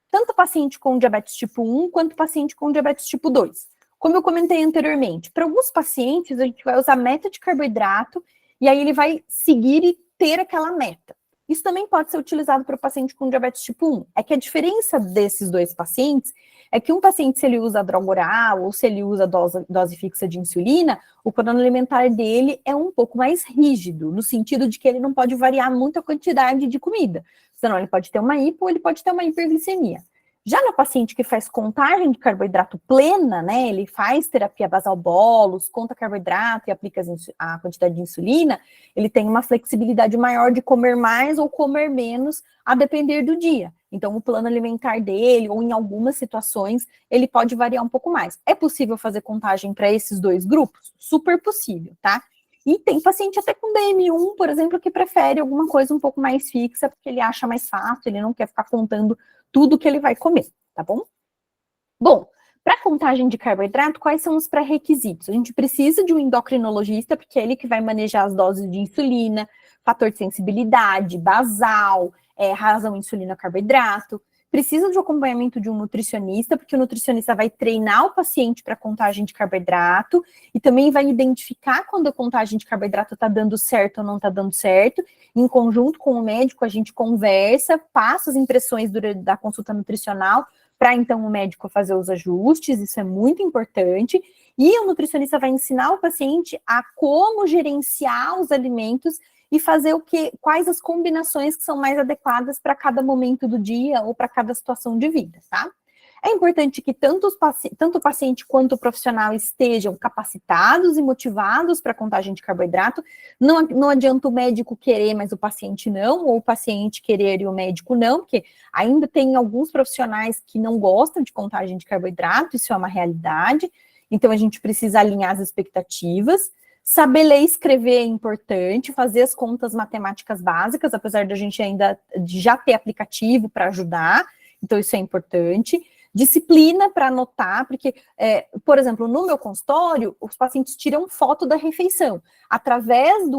A: Tanto paciente com diabetes tipo 1 quanto paciente com diabetes tipo 2. Como eu comentei anteriormente, para alguns pacientes a gente vai usar meta de carboidrato e aí ele vai seguir e ter aquela meta. Isso também pode ser utilizado para o paciente com diabetes tipo 1. É que a diferença desses dois pacientes é que um paciente, se ele usa droga oral ou se ele usa dose fixa de insulina, o plano alimentar dele é um pouco mais rígido, no sentido de que ele não pode variar muito a quantidade de comida. Senão ele pode ter uma hipo ou ele pode ter uma hiperglicemia. Já no paciente que faz contagem de carboidrato plena, né, ele faz terapia basal bolos, conta carboidrato e aplica a quantidade de insulina, ele tem uma flexibilidade maior de comer mais ou comer menos, a depender do dia. Então, o plano alimentar dele, ou em algumas situações, ele pode variar um pouco mais. É possível fazer contagem para esses dois grupos? Super possível, tá? E tem paciente até com DM1, por exemplo, que prefere alguma coisa um pouco mais fixa, porque ele acha mais fácil, ele não quer ficar contando tudo que ele vai comer, tá bom? Bom, para contagem de carboidrato, quais são os pré-requisitos? A gente precisa de um endocrinologista, porque é ele que vai manejar as doses de insulina, fator de sensibilidade, basal, razão insulina-carboidrato. Precisa de um acompanhamento de um nutricionista, porque o nutricionista vai treinar o paciente para contagem de carboidrato e também vai identificar quando a contagem de carboidrato está dando certo ou não está dando certo. Em conjunto com o médico, a gente conversa, passa as impressões da consulta nutricional para então o médico fazer os ajustes, isso é muito importante. E o nutricionista vai ensinar o paciente a como gerenciar os alimentos e fazer quais as combinações que são mais adequadas para cada momento do dia ou para cada situação de vida, tá? É importante que tanto o paciente quanto o profissional estejam capacitados e motivados para a contagem de carboidrato. Não adianta o médico querer, mas o paciente não, ou o paciente querer e o médico não, porque ainda tem alguns profissionais que não gostam de contagem de carboidrato, isso é uma realidade. Então, a gente precisa alinhar as expectativas. Saber ler e escrever é importante, fazer as contas matemáticas básicas, apesar de a gente ainda já ter aplicativo para ajudar, então isso é importante. Disciplina para anotar, porque, por exemplo, no meu consultório, os pacientes tiram foto da refeição. Através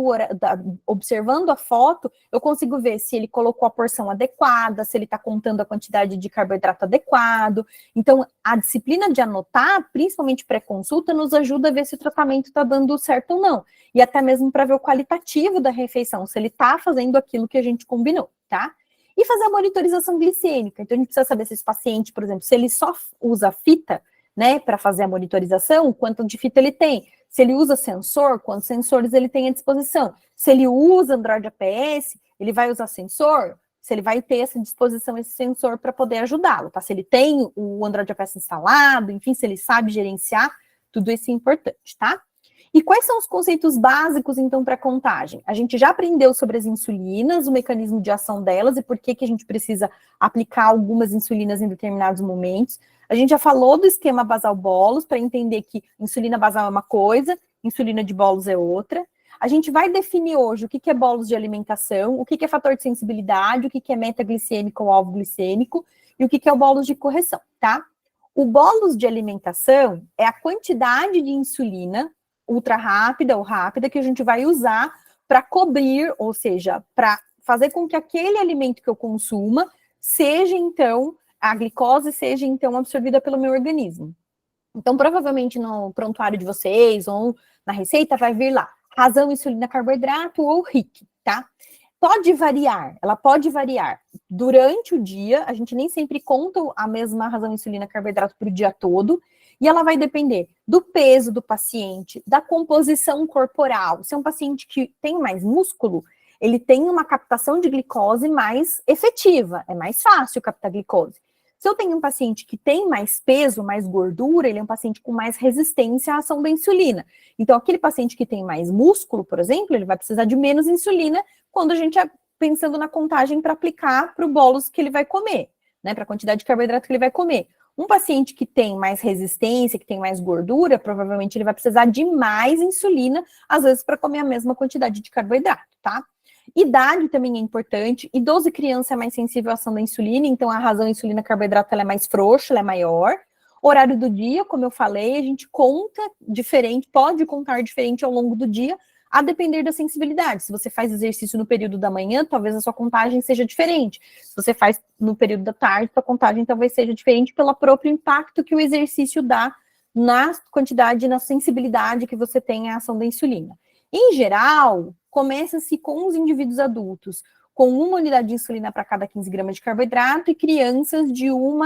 A: observando a foto, eu consigo ver se ele colocou a porção adequada, se ele está contando a quantidade de carboidrato adequado. Então, a disciplina de anotar, principalmente pré-consulta, nos ajuda a ver se o tratamento está dando certo ou não. E até mesmo para ver o qualitativo da refeição, se ele está fazendo aquilo que a gente combinou, tá? E fazer a monitorização glicêmica. Então, a gente precisa saber se esse paciente, por exemplo, se ele só usa fita, né, para fazer a monitorização, quanto de fita ele tem. Se ele usa sensor, quantos sensores ele tem à disposição. Se ele usa Android APS, ele vai usar sensor, se ele vai ter essa disposição, esse sensor para poder ajudá-lo, tá? Se ele tem o Android APS instalado, enfim, se ele sabe gerenciar, tudo isso é importante, tá? E quais são os conceitos básicos, então, para contagem? A gente já aprendeu sobre as insulinas, o mecanismo de ação delas e por que a gente precisa aplicar algumas insulinas em determinados momentos. A gente já falou do esquema basal-bolos, para entender que insulina basal é uma coisa, insulina de bolos é outra. A gente vai definir hoje o que é bolos de alimentação, o que é fator de sensibilidade, o que é metaglicêmico ou alvo glicêmico e o que é o bolos de correção, tá? O bolos de alimentação é a quantidade de insulina ultra rápida ou rápida que a gente vai usar para cobrir, ou seja, para fazer com que aquele alimento que eu consuma seja, então, a glicose seja, então, absorvida pelo meu organismo. Então, provavelmente no prontuário de vocês ou na receita vai vir lá, razão insulina carboidrato ou RIC, tá? Pode variar, ela pode variar. Durante o dia, a gente nem sempre conta a mesma razão insulina carboidrato para o dia todo, e ela vai depender do peso do paciente, da composição corporal. Se é um paciente que tem mais músculo, ele tem uma captação de glicose mais efetiva, é mais fácil captar glicose. Se eu tenho um paciente que tem mais peso, mais gordura, ele é um paciente com mais resistência à ação da insulina. Então, aquele paciente que tem mais músculo, por exemplo, ele vai precisar de menos insulina quando a gente é pensando na contagem para aplicar para o bolos que ele vai comer, né, para a quantidade de carboidrato que ele vai comer. Um paciente que tem mais resistência, que tem mais gordura, provavelmente ele vai precisar de mais insulina, às vezes para comer a mesma quantidade de carboidrato, tá? Idade também é importante. Idoso e criança é mais sensível à ação da insulina, então a razão insulina carboidrato ela é mais frouxa, ela é maior. Horário do dia, como eu falei, a gente conta diferente, pode contar diferente ao longo do dia, a depender da sensibilidade. Se você faz exercício no período da manhã, talvez a sua contagem seja diferente. Se você faz no período da tarde, sua contagem talvez seja diferente pelo próprio impacto que o exercício dá na quantidade, na sensibilidade que você tem à ação da insulina. Em geral, começa-se com os indivíduos adultos, com 1 unidade de insulina para cada 15 gramas de carboidrato e crianças de 1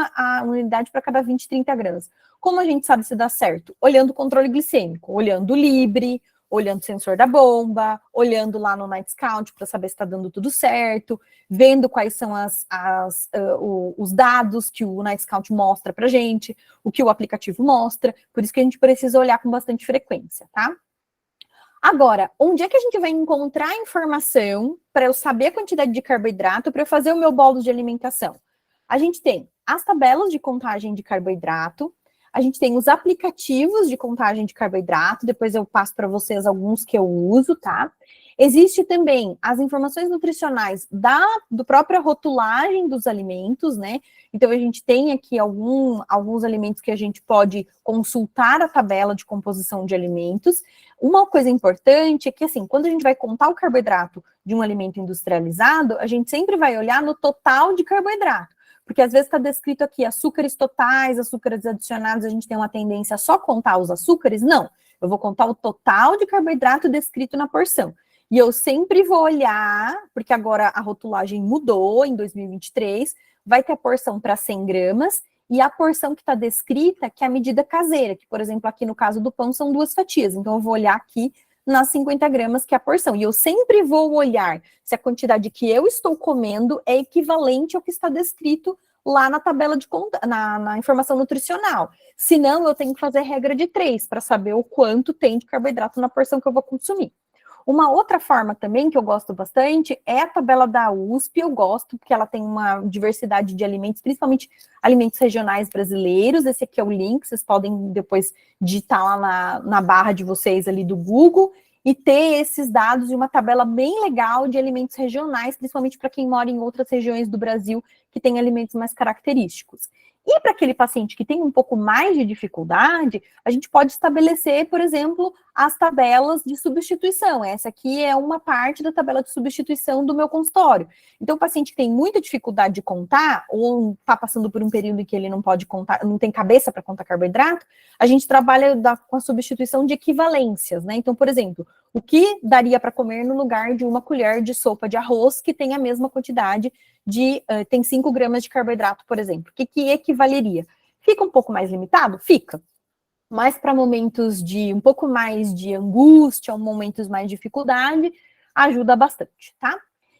A: unidade para cada 20, 30 gramas. Como a gente sabe se dá certo? Olhando o controle glicêmico, olhando o Libre, olhando o sensor da bomba, olhando lá no Night Scout para saber se está dando tudo certo, vendo quais são os dados que o Night Scout mostra para a gente, o que o aplicativo mostra, por isso que a gente precisa olhar com bastante frequência, tá? Agora, onde é que a gente vai encontrar informação para eu saber a quantidade de carboidrato para eu fazer o meu bolo de alimentação? A gente tem as tabelas de contagem de carboidrato, a gente tem os aplicativos de contagem de carboidrato, depois eu passo para vocês alguns que eu uso, tá? Existe também as informações nutricionais do própria rotulagem dos alimentos, né? Então, a gente tem aqui alguns alimentos que a gente pode consultar a tabela de composição de alimentos. Uma coisa importante é que, assim, quando a gente vai contar o carboidrato de um alimento industrializado, a gente sempre vai olhar no total de carboidrato. Porque às vezes está descrito aqui açúcares totais, açúcares adicionados, a gente tem uma tendência a só contar os açúcares. Não, eu vou contar o total de carboidrato descrito na porção. E eu sempre vou olhar, porque agora a rotulagem mudou em 2023, vai ter a porção para 100 gramas e a porção que está descrita, que é a medida caseira, que, por exemplo, aqui no caso do pão são 2 fatias. Então, eu vou olhar aqui nas 50 gramas, que é a porção. E eu sempre vou olhar se a quantidade que eu estou comendo é equivalente ao que está descrito lá na tabela de na informação nutricional. Se não, eu tenho que fazer regra de 3 para saber o quanto tem de carboidrato na porção que eu vou consumir. Uma outra forma também que eu gosto bastante é a tabela da USP. Eu gosto porque ela tem uma diversidade de alimentos, principalmente alimentos regionais brasileiros. Esse aqui é o link, vocês podem depois digitar lá na barra de vocês ali do Google e ter esses dados de uma tabela bem legal de alimentos regionais, principalmente para quem mora em outras regiões do Brasil que tem alimentos mais característicos. E para aquele paciente que tem um pouco mais de dificuldade, a gente pode estabelecer, por exemplo, as tabelas de substituição. Essa aqui é uma parte da tabela de substituição do meu consultório. Então, o paciente que tem muita dificuldade de contar, ou está passando por um período em que ele não pode contar, não tem cabeça para contar carboidrato, a gente trabalha com a substituição de equivalências, né? Então, por exemplo, o que daria para comer no lugar de 1 colher de sopa de arroz que tem a mesma quantidade tem 5 gramas de carboidrato, por exemplo. O que equivaleria? Fica um pouco mais limitado? Fica. Mas para momentos de um pouco mais de angústia, ou momentos mais de dificuldade, ajuda bastante, tá?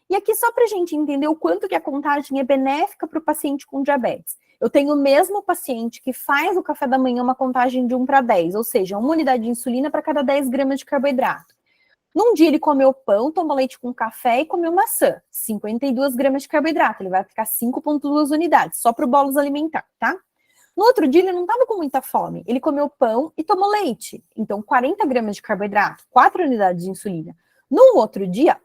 A: E aqui só para a gente entender o quanto que a contagem é benéfica para o paciente com diabetes. eu tenho o mesmo paciente que faz o café da manhã uma contagem de 1 para 10, ou seja, 1 unidade de insulina para cada 10 gramas de carboidrato. Num dia ele comeu pão, tomou leite com café e comeu maçã, 52 gramas de carboidrato, ele vai aplicar 5,2 unidades, só para o bolus alimentar, tá? No outro dia ele não estava com muita fome, ele comeu pão e tomou leite, então 40 gramas de carboidrato, 4 unidades de insulina. Num outro dia,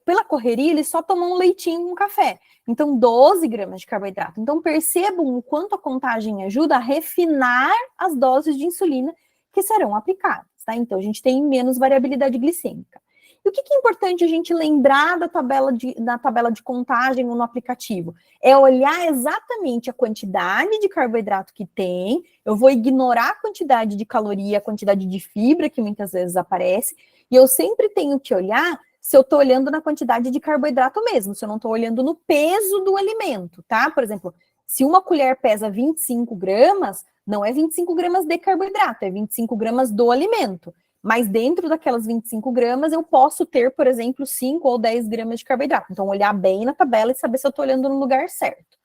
A: pela correria, ele só tomou um leitinho com café. Então, 12 gramas de carboidrato. Então, percebam o quanto a contagem ajuda a refinar as doses de insulina que serão aplicadas, tá? Então, a gente tem menos variabilidade glicêmica. E o que é importante a gente lembrar da tabela de contagem ou no aplicativo? É olhar exatamente a quantidade de carboidrato que tem, eu vou ignorar a quantidade de caloria, a quantidade de fibra que muitas vezes aparece, e eu sempre tenho que olhar se eu estou olhando na quantidade de carboidrato mesmo, se eu não estou olhando no peso do alimento, tá? Por exemplo, se uma colher pesa 25 gramas, não é 25 gramas de carboidrato, é 25 gramas do alimento. Mas dentro daquelas 25 gramas, eu posso ter, por exemplo, 5 ou 10 gramas de carboidrato. Então, olhar bem na tabela e saber se eu estou olhando no lugar certo.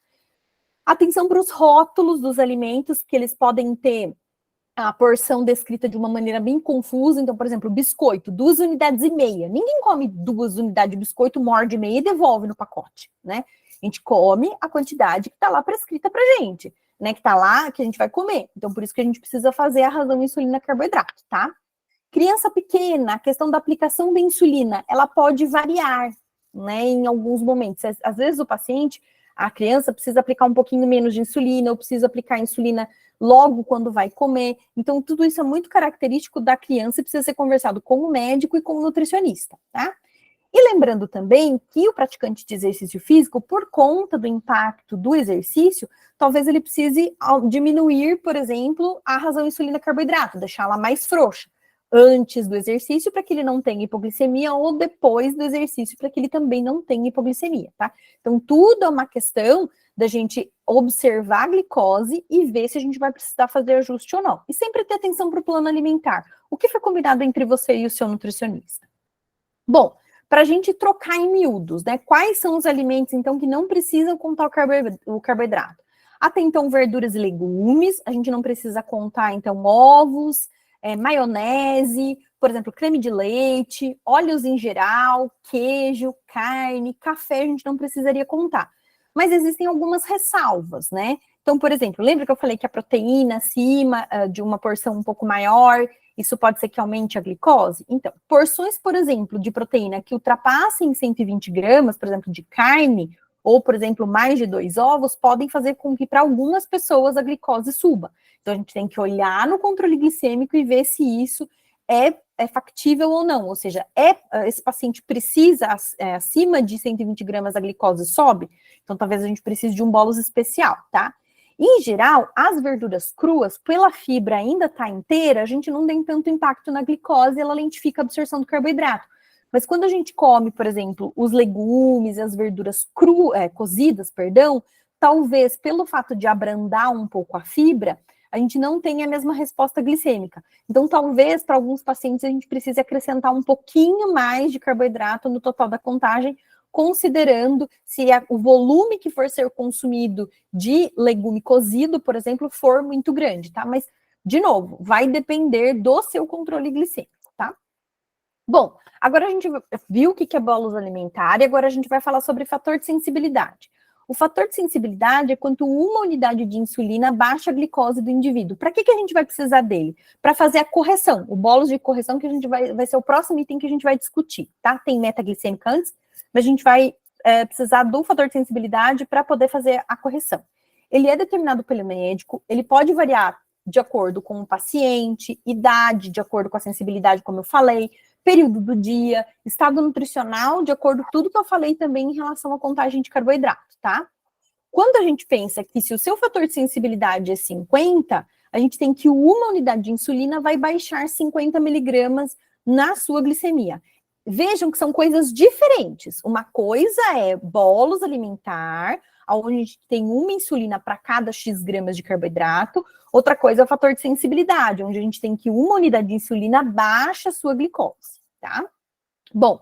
A: Atenção para os rótulos dos alimentos, porque eles podem ter a porção descrita de uma maneira bem confusa. Então, por exemplo, biscoito, 2 unidades e meia. Ninguém come 2 unidades de biscoito, morde meia e devolve no pacote, né? A gente come a quantidade que está lá prescrita pra gente, né? Que está lá, que a gente vai comer. Então, por isso que a gente precisa fazer a razão insulina-carboidrato, tá? Criança pequena, a questão da aplicação da insulina, ela pode variar, né, em alguns momentos. Às vezes a criança precisa aplicar um pouquinho menos de insulina, ou precisa aplicar insulina logo quando vai comer. Então, tudo isso é muito característico da criança e precisa ser conversado com o médico e com o nutricionista, tá? E lembrando também que o praticante de exercício físico, por conta do impacto do exercício, talvez ele precise diminuir, por exemplo, a razão insulina-carboidrato, deixá-la mais frouxa antes do exercício para que ele não tenha hipoglicemia ou depois do exercício para que ele também não tenha hipoglicemia, tá? Então, tudo é uma questão da gente observar a glicose e ver se a gente vai precisar fazer ajuste ou não. E sempre ter atenção para o plano alimentar. O que foi combinado entre você e o seu nutricionista? Bom, para a gente trocar em miúdos, né? Quais são os alimentos, então, que não precisam contar o carboidrato? Até então, verduras e legumes, a gente não precisa contar, então, ovos, maionese, por exemplo, creme de leite, óleos em geral, queijo, carne, café, a gente não precisaria contar. Mas existem algumas ressalvas, né? Então, por exemplo, lembra que eu falei que a proteína acima de uma porção um pouco maior, isso pode ser que aumente a glicose? Então, porções, por exemplo, de proteína que ultrapassem 120 gramas, por exemplo, de carne, ou, por exemplo, mais de 2 ovos, podem fazer com que para algumas pessoas a glicose suba. Então, a gente tem que olhar no controle glicêmico e ver se isso é factível ou não. Ou seja, esse paciente precisa, acima de 120 gramas, a glicose sobe? Então, talvez a gente precise de um bolus especial, tá? Em geral, as verduras cruas, pela fibra ainda estar inteira, a gente não tem tanto impacto na glicose, ela lentifica a absorção do carboidrato. Mas quando a gente come, por exemplo, os legumes e as verduras cozidas, talvez pelo fato de abrandar um pouco a fibra, a gente não tenha a mesma resposta glicêmica. Então, talvez, para alguns pacientes, a gente precise acrescentar um pouquinho mais de carboidrato no total da contagem, considerando se o volume que for ser consumido de legume cozido, por exemplo, for muito grande, tá? Mas, de novo, vai depender do seu controle glicêmico, tá? Bom, agora a gente viu o que é bolus alimentar e agora a gente vai falar sobre fator de sensibilidade. O fator de sensibilidade é quanto uma unidade de insulina baixa a glicose do indivíduo. Para que a gente vai precisar dele? Para fazer a correção, o bolus de correção que a gente vai ser o próximo item que a gente vai discutir, tá? Tem meta glicêmica antes, mas a gente vai precisar do fator de sensibilidade para poder fazer a correção. Ele é determinado pelo médico, ele pode variar de acordo com o paciente, idade, de acordo com a sensibilidade, como eu falei, período do dia, estado nutricional, de acordo com tudo que eu falei também em relação à contagem de carboidrato, tá? Quando a gente pensa que se o seu fator de sensibilidade é 50, a gente tem que uma unidade de insulina vai baixar 50 miligramas na sua glicemia. Vejam que são coisas diferentes. Uma coisa é bolus alimentar, onde a gente tem uma insulina para cada X gramas de carboidrato. Outra coisa é o fator de sensibilidade, onde a gente tem que uma unidade de insulina baixa a sua glicose, tá? Bom,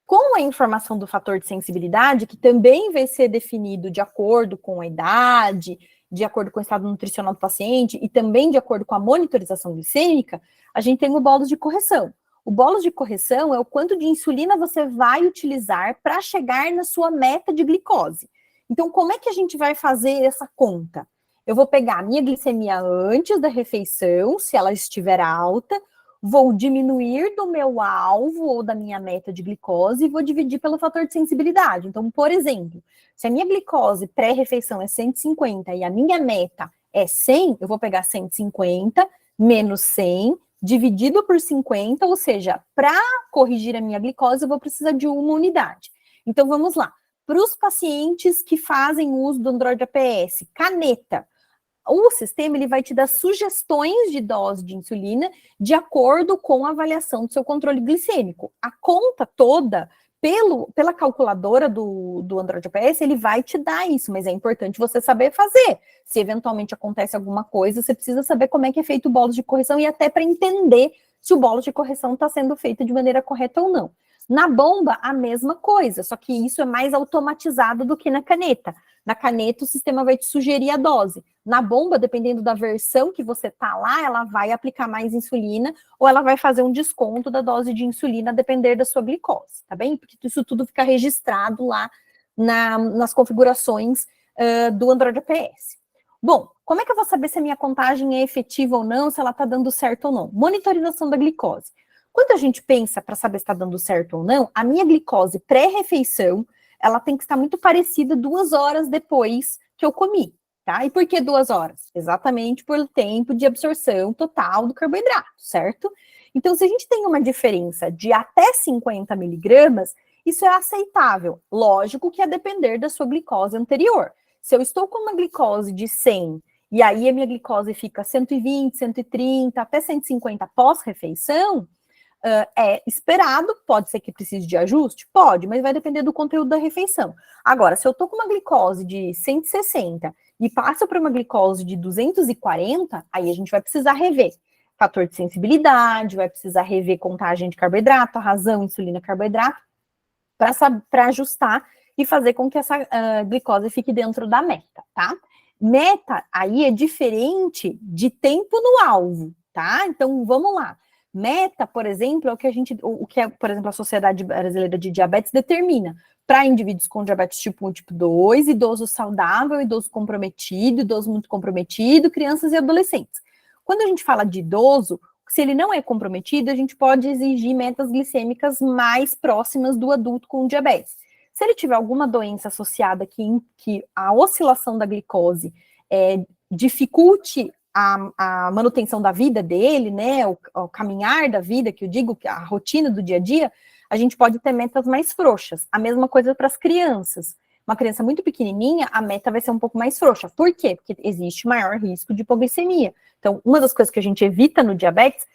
A: Com a informação do fator de sensibilidade, que também vai ser definido de acordo com a idade, de acordo com o estado nutricional do paciente e também de acordo com a monitorização glicêmica, a gente tem o bolo de correção. O bolo de correção é o quanto de insulina você vai utilizar para chegar na sua meta de glicose. Então, como é que a gente vai fazer essa conta? Eu vou pegar a minha glicemia antes da refeição, se ela estiver alta, vou diminuir do meu alvo ou da minha meta de glicose e vou dividir pelo fator de sensibilidade. Então, por exemplo, se a minha glicose pré-refeição é 150 e a minha meta é 100, eu vou pegar 150 menos 100 dividido por 50, ou seja, para corrigir a minha glicose, eu vou precisar de uma unidade. Então, vamos lá. Para os pacientes que fazem uso do Android APS, caneta, o sistema ele vai te dar sugestões de dose de insulina de acordo com a avaliação do seu controle glicêmico. A conta toda, pela calculadora do Android APS, ele vai te dar isso, mas é importante você saber fazer. Se eventualmente acontece alguma coisa, você precisa saber como é que é feito o bolo de correção e até para entender se o bolo de correção está sendo feito de maneira correta ou não. Na bomba, a mesma coisa, só que isso é mais automatizado do que na caneta. Na caneta, o sistema vai te sugerir a dose. Na bomba, dependendo da versão que você tá lá, ela vai aplicar mais insulina ou ela vai fazer um desconto da dose de insulina a depender da sua glicose, tá bem? Porque isso tudo fica registrado lá nas configurações do Android APS. Bom, como é que eu vou saber se a minha contagem é efetiva ou não, se ela tá dando certo ou não? Monitorização da glicose. Quando a gente pensa para saber se está dando certo ou não, a minha glicose pré-refeição, ela tem que estar muito parecida 2 horas depois que eu comi, tá? E por que 2 horas? Exatamente pelo tempo de absorção total do carboidrato, certo? Então, se a gente tem uma diferença de até 50 miligramas, isso é aceitável. Lógico que é depender da sua glicose anterior. Se eu estou com uma glicose de 100 e aí a minha glicose fica 120, 130, até 150 pós-refeição, é esperado, pode ser que precise de ajuste? Pode, mas vai depender do conteúdo da refeição. Agora, se eu tô com uma glicose de 160 e passo para uma glicose de 240, aí a gente vai precisar rever fator de sensibilidade, vai precisar rever contagem de carboidrato, a razão, insulina, carboidrato, para ajustar e fazer com que essa glicose fique dentro da meta, tá? Meta aí é diferente de tempo no alvo, tá? Então, vamos lá. Meta, por exemplo, é o que por exemplo, a Sociedade Brasileira de Diabetes determina para indivíduos com diabetes tipo 1 e tipo 2, idoso saudável, idoso comprometido, idoso muito comprometido, crianças e adolescentes. Quando a gente fala de idoso, se ele não é comprometido, a gente pode exigir metas glicêmicas mais próximas do adulto com diabetes. Se ele tiver alguma doença associada que a oscilação da glicose dificulte a manutenção da vida dele, né, o caminhar da vida, que eu digo, a rotina do dia a dia, a gente pode ter metas mais frouxas. A mesma coisa para as crianças. Uma criança muito pequenininha, a meta vai ser um pouco mais frouxa. Por quê? Porque existe maior risco de hipoglicemia. Então, uma das coisas que a gente evita no diabetes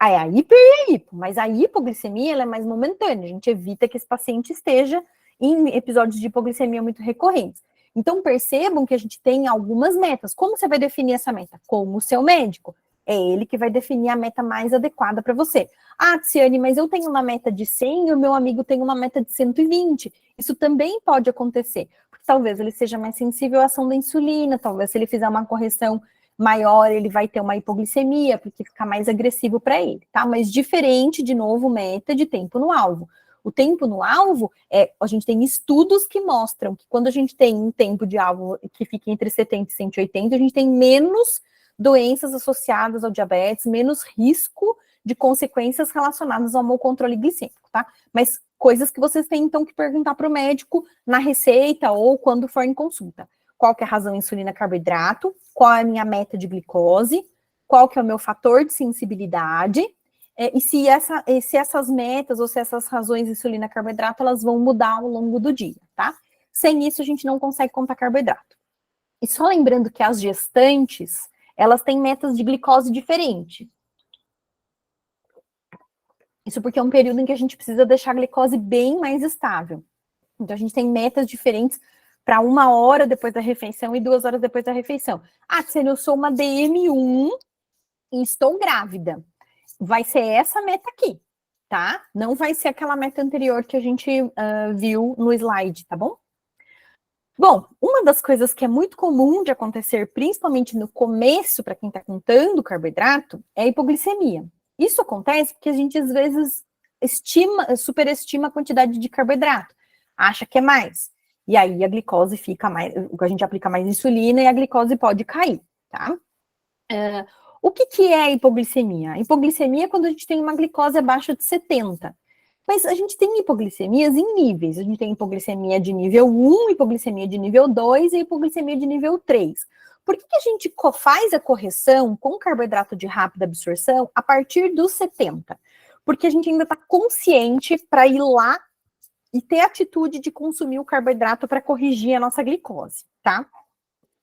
A: é a hiper e a hipo, mas a hipoglicemia ela é mais momentânea. A gente evita que esse paciente esteja em episódios de hipoglicemia muito recorrentes. Então, percebam que a gente tem algumas metas. Como você vai definir essa meta? Com o seu médico. É ele que vai definir a meta mais adequada para você. Ah, Tiziane, mas eu tenho uma meta de 100 e o meu amigo tem uma meta de 120. Isso também pode acontecer. Porque talvez ele seja mais sensível à ação da insulina, talvez se ele fizer uma correção maior, ele vai ter uma hipoglicemia, porque fica mais agressivo para ele, tá? Mas diferente, de novo, meta de tempo no alvo. O tempo no alvo, a gente tem estudos que mostram que quando a gente tem um tempo de alvo que fica entre 70 e 180, a gente tem menos doenças associadas ao diabetes, menos risco de consequências relacionadas ao mau controle glicêmico, tá? Mas coisas que vocês têm, então, que perguntar para o médico na receita ou quando for em consulta. Qual que é a razão insulina carboidrato? Qual é a minha meta de glicose? Qual que é o meu fator de sensibilidade? E se essas metas ou se essas razões insulina carboidrato, elas vão mudar ao longo do dia, tá? Sem isso, a gente não consegue contar carboidrato. E só lembrando que as gestantes, elas têm metas de glicose diferente. Isso porque é um período em que a gente precisa deixar a glicose bem mais estável. Então, a gente tem metas diferentes para 1 hora depois da refeição e 2 horas depois da refeição. Ah, se eu sou uma DM1 e estou grávida, vai ser essa meta aqui, tá? Não vai ser aquela meta anterior que a gente viu no slide, tá bom? Bom, uma das coisas que é muito comum de acontecer, principalmente no começo, para quem está contando carboidrato, é a hipoglicemia. Isso acontece porque a gente, às vezes, superestima a quantidade de carboidrato, acha que é mais. E aí a glicose fica mais, a gente aplica mais insulina e a glicose pode cair, tá? O que é a hipoglicemia? A hipoglicemia é quando a gente tem uma glicose abaixo de 70. Mas a gente tem hipoglicemias em níveis. A gente tem hipoglicemia de nível 1, hipoglicemia de nível 2 e hipoglicemia de nível 3. Por que a gente faz a correção com carboidrato de rápida absorção a partir dos 70? Porque a gente ainda está consciente para ir lá e ter a atitude de consumir o carboidrato para corrigir a nossa glicose, tá?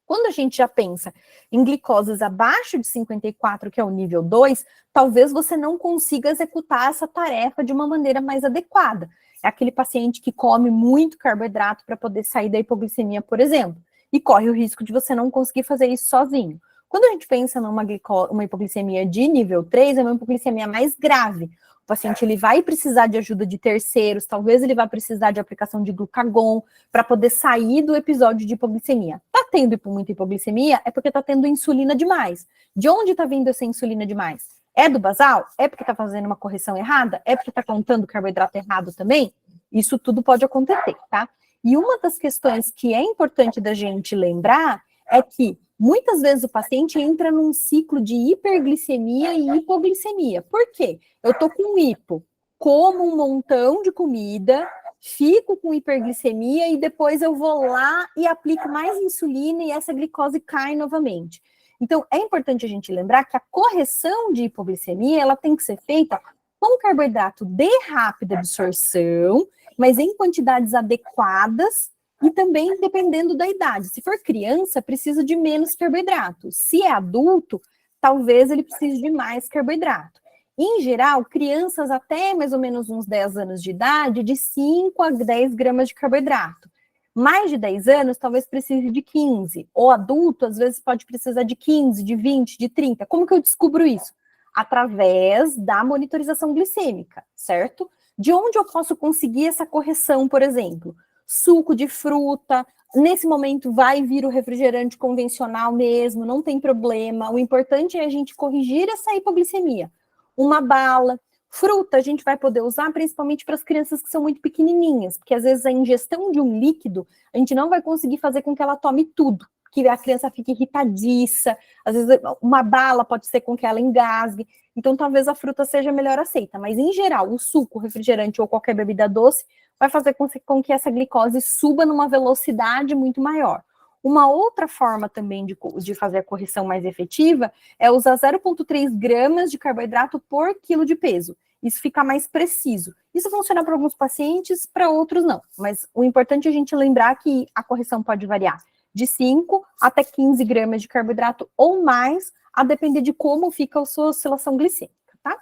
A: Quando a gente já pensa em glicoses abaixo de 54, que é o nível 2, talvez você não consiga executar essa tarefa de uma maneira mais adequada. É aquele paciente que come muito carboidrato para poder sair da hipoglicemia, por exemplo, e corre o risco de você não conseguir fazer isso sozinho. Quando a gente pensa numa uma hipoglicemia de nível 3, é uma hipoglicemia mais grave. O paciente ele vai precisar de ajuda de terceiros, talvez ele vá precisar de aplicação de glucagon para poder sair do episódio de hipoglicemia. Tá tendo muita hipoglicemia? É porque tá tendo insulina demais. De onde tá vindo essa insulina demais? É do basal? É porque tá fazendo uma correção errada? É porque tá contando carboidrato errado também? Isso tudo pode acontecer, tá? E uma das questões que é importante da gente lembrar é que muitas vezes o paciente entra num ciclo de hiperglicemia e hipoglicemia. Por quê? Eu tô com hipo, como um montão de comida, fico com hiperglicemia e depois eu vou lá e aplico mais insulina e essa glicose cai novamente. Então, é importante a gente lembrar que a correção de hipoglicemia, ela tem que ser feita com carboidrato de rápida absorção, mas em quantidades adequadas e também dependendo da idade. Se for criança, precisa de menos carboidrato. Se é adulto, talvez ele precise de mais carboidrato. Em geral, crianças até mais ou menos uns 10 anos de idade, de 5 a 10 gramas de carboidrato. Mais de 10 anos, talvez precise de 15. Ou adulto, às vezes, pode precisar de 15, de 20, de 30. Como que eu descubro isso? Através da monitorização glicêmica, certo? De onde eu posso conseguir essa correção, por exemplo? Suco de fruta, nesse momento vai vir o refrigerante convencional mesmo, não tem problema. O importante é a gente corrigir essa hipoglicemia. Uma bala, fruta a gente vai poder usar principalmente para as crianças que são muito pequenininhas, porque às vezes a ingestão de um líquido, a gente não vai conseguir fazer com que ela tome tudo, que a criança fique irritadiça, às vezes uma bala pode ser com que ela engasgue, então talvez a fruta seja melhor aceita, mas em geral o suco, o refrigerante ou qualquer bebida doce vai fazer com que essa glicose suba numa velocidade muito maior. Uma outra forma também de fazer a correção mais efetiva é usar 0,3 gramas de carboidrato por quilo de peso. Isso fica mais preciso. Isso funciona para alguns pacientes, para outros não. Mas o importante é a gente lembrar que a correção pode variar de 5 até 15 gramas de carboidrato ou mais, a depender de como fica a sua oscilação glicêmica, tá?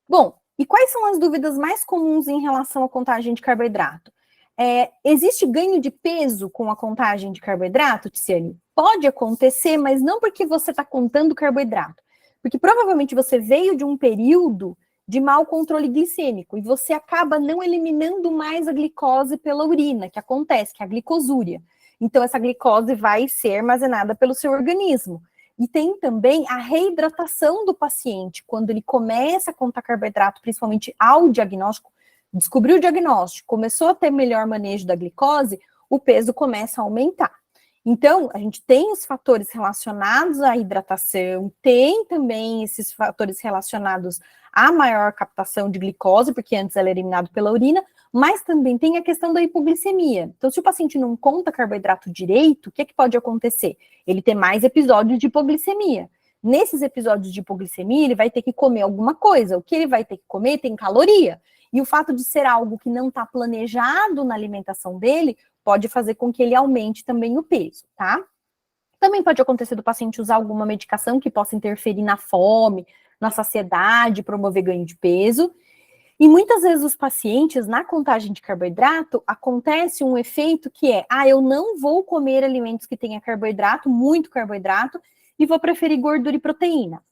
A: Bom, e quais são as dúvidas mais comuns em relação à contagem de carboidrato? Existe ganho de peso com a contagem de carboidrato, Tiziane? Pode acontecer, mas não porque você está contando carboidrato. Porque provavelmente você veio de um período de mau controle glicêmico e você acaba não eliminando mais a glicose pela urina, que acontece, que é a glicosúria. Então, essa glicose vai ser armazenada pelo seu organismo. E tem também a reidratação do paciente, quando ele começa a contar carboidrato, principalmente ao diagnóstico, descobriu o diagnóstico, começou a ter melhor manejo da glicose, o peso começa a aumentar. Então, a gente tem os fatores relacionados à hidratação, tem também esses fatores relacionados à maior captação de glicose, porque antes ela é eliminada pela urina, mas também tem a questão da hipoglicemia. Então, se o paciente não conta carboidrato direito, o que pode acontecer? Ele tem mais episódios de hipoglicemia. Nesses episódios de hipoglicemia, ele vai ter que comer alguma coisa. O que ele vai ter que comer tem caloria. E o fato de ser algo que não está planejado na alimentação dele pode fazer com que ele aumente também o peso, tá? Também pode acontecer do paciente usar alguma medicação que possa interferir na fome, na saciedade, promover ganho de peso. E muitas vezes os pacientes, na contagem de carboidrato, acontece um efeito que é, eu não vou comer alimentos que tenha carboidrato, muito carboidrato, e vou preferir gordura e proteína.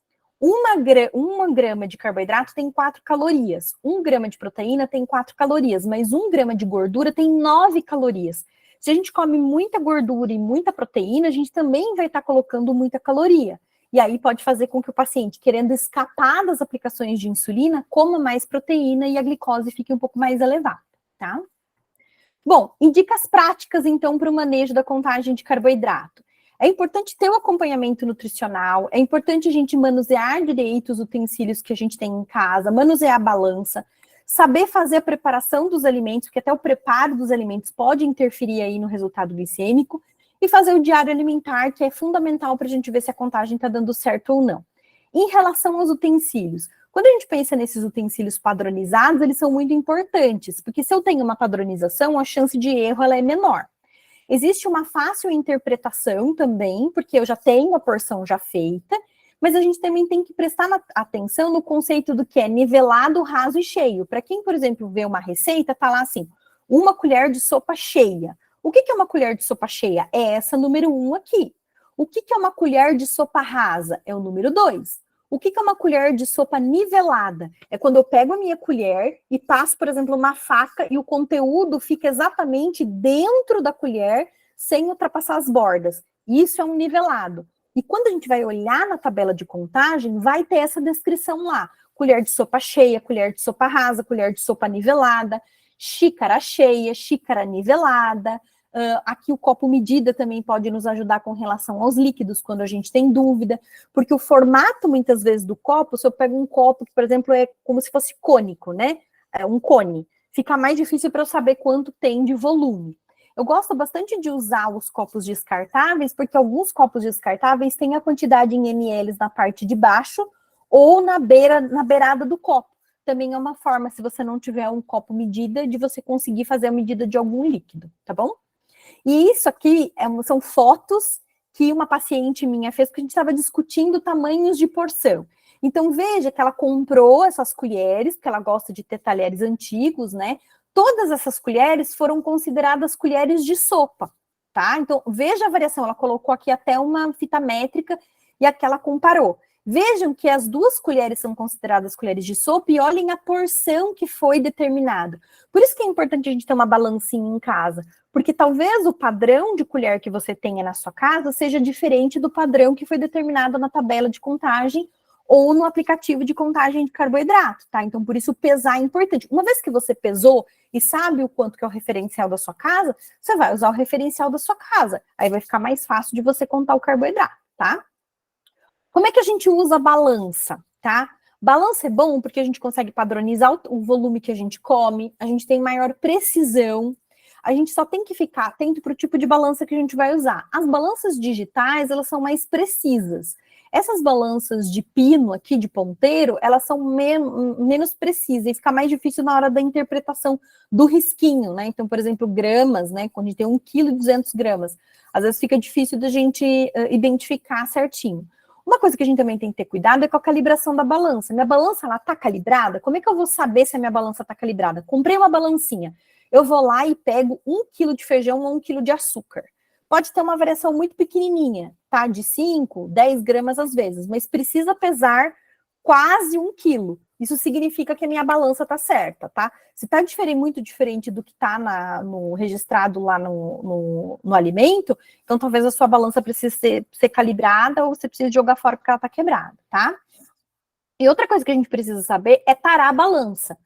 A: uma grama de carboidrato tem 4 calorias, 1 grama de proteína tem 4 calorias, mas 1 grama de gordura tem 9 calorias. Se a gente come muita gordura e muita proteína, a gente também vai estar colocando muita caloria. E aí pode fazer com que o paciente, querendo escapar das aplicações de insulina, coma mais proteína e a glicose fique um pouco mais elevada, tá? Bom, e dicas práticas, então, para o manejo da contagem de carboidrato. É importante ter o acompanhamento nutricional, é importante a gente manusear direito os utensílios que a gente tem em casa, manusear a balança, saber fazer a preparação dos alimentos, porque até o preparo dos alimentos pode interferir aí no resultado glicêmico, e fazer o diário alimentar, que é fundamental para a gente ver se a contagem está dando certo ou não. Em relação aos utensílios, quando a gente pensa nesses utensílios padronizados, eles são muito importantes, porque se eu tenho uma padronização, a chance de erro ela é menor. Existe uma fácil interpretação também, porque eu já tenho a porção já feita, mas a gente também tem que prestar atenção no conceito do que é nivelado, raso e cheio. Para quem, por exemplo, vê uma receita, tá lá assim, 1 colher de sopa cheia. O que é uma colher de sopa cheia? É essa número 1 aqui. O que é uma colher de sopa rasa? É o número 2. O que é uma colher de sopa nivelada? É quando eu pego a minha colher e passo, por exemplo, uma faca e o conteúdo fica exatamente dentro da colher, sem ultrapassar as bordas. Isso é um nivelado. E quando a gente vai olhar na tabela de contagem, vai ter essa descrição lá. Colher de sopa cheia, colher de sopa rasa, colher de sopa nivelada, xícara cheia, xícara nivelada. Aqui o copo medida também pode nos ajudar com relação aos líquidos, quando a gente tem dúvida, porque o formato, muitas vezes, do copo, se eu pego um copo que, por exemplo, é como se fosse cônico, né? É um cone, fica mais difícil para eu saber quanto tem de volume. Eu gosto bastante de usar os copos descartáveis, porque alguns copos descartáveis têm a quantidade em ml na parte de baixo ou na beirada do copo. Também é uma forma, se você não tiver um copo medida, de você conseguir fazer a medida de algum líquido, tá bom? E isso aqui são fotos que uma paciente minha fez, porque a gente estava discutindo tamanhos de porção. Então, veja que ela comprou essas colheres, porque ela gosta de ter talheres antigos, né? Todas essas colheres foram consideradas colheres de sopa, tá? Então, veja a variação, ela colocou aqui até uma fita métrica e aqui ela comparou. Vejam que as 2 colheres são consideradas colheres de sopa e olhem a porção que foi determinada. Por isso que é importante a gente ter uma balancinha em casa, porque talvez o padrão de colher que você tenha na sua casa seja diferente do padrão que foi determinado na tabela de contagem ou no aplicativo de contagem de carboidrato, tá? Então, por isso, pesar é importante. Uma vez que você pesou e sabe o quanto que é o referencial da sua casa, você vai usar o referencial da sua casa. Aí vai ficar mais fácil de você contar o carboidrato, tá? Como é que a gente usa a balança, tá? Balança é bom porque a gente consegue padronizar o volume que a gente come, a gente tem maior precisão, a gente só tem que ficar atento para o tipo de balança que a gente vai usar. As balanças digitais, elas são mais precisas. Essas balanças de pino aqui, de ponteiro, elas são menos precisas e fica mais difícil na hora da interpretação do risquinho, né? Então, por exemplo, gramas, né? Quando a gente tem 1,2 kg, às vezes fica difícil da gente identificar certinho. Uma coisa que a gente também tem que ter cuidado é com a calibração da balança. Minha balança, ela tá calibrada? Como é que eu vou saber se a minha balança tá calibrada? Comprei uma balancinha. Eu vou lá e pego 1 quilo de feijão ou 1 quilo de açúcar. Pode ter uma variação muito pequenininha, tá? De 5, 10 gramas às vezes, mas precisa pesar quase 1 quilo. Isso significa que a minha balança tá certa, tá? Se tá muito diferente do que tá no registrado lá no alimento, então talvez a sua balança precise ser calibrada ou você precisa jogar fora porque ela tá quebrada, tá? E outra coisa que a gente precisa saber é tarar a balança.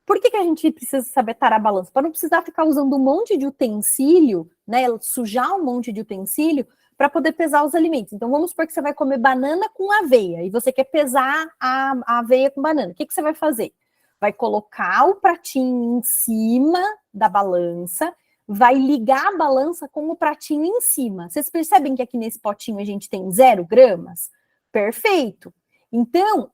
A: Por que a gente precisa saber tarar a balança? Para não precisar ficar usando um monte de utensílio, né? Sujar um monte de utensílio para poder pesar os alimentos. Então, vamos supor que você vai comer banana com aveia e você quer pesar a aveia com banana. O que você vai fazer? Vai colocar o pratinho em cima da balança, vai ligar a balança com o pratinho em cima. Vocês percebem que aqui nesse potinho a gente tem 0 gramas? Perfeito. Então,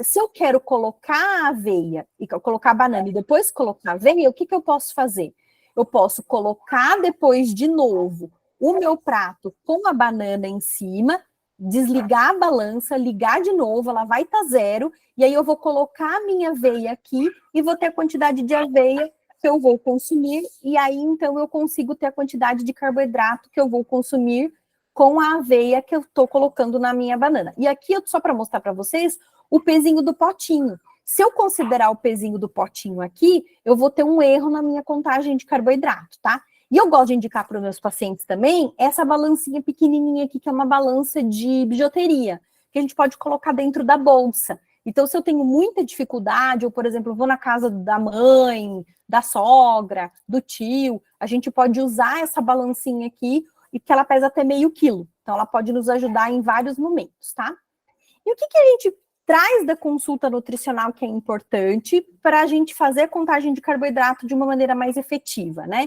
A: se eu quero colocar a aveia, e colocar a banana e depois colocar a aveia, o que eu posso fazer? Eu posso colocar depois de novo o meu prato com a banana em cima, desligar a balança, ligar de novo, ela vai estar 0, e aí eu vou colocar a minha aveia aqui e vou ter a quantidade de aveia que eu vou consumir, e aí então eu consigo ter a quantidade de carboidrato que eu vou consumir com a aveia que eu estou colocando na minha banana. E aqui, só para mostrar para vocês, o pezinho do potinho. Se eu considerar o pezinho do potinho aqui, eu vou ter um erro na minha contagem de carboidrato, tá? E eu gosto de indicar para os meus pacientes também essa balancinha pequenininha aqui, que é uma balança de bijuteria, que a gente pode colocar dentro da bolsa. Então, se eu tenho muita dificuldade, ou, por exemplo, vou na casa da mãe, da sogra, do tio, a gente pode usar essa balancinha aqui, e que ela pesa até meio quilo. Então, ela pode nos ajudar em vários momentos, tá? E o que a gente traz da consulta nutricional que é importante para a gente fazer a contagem de carboidrato de uma maneira mais efetiva, né?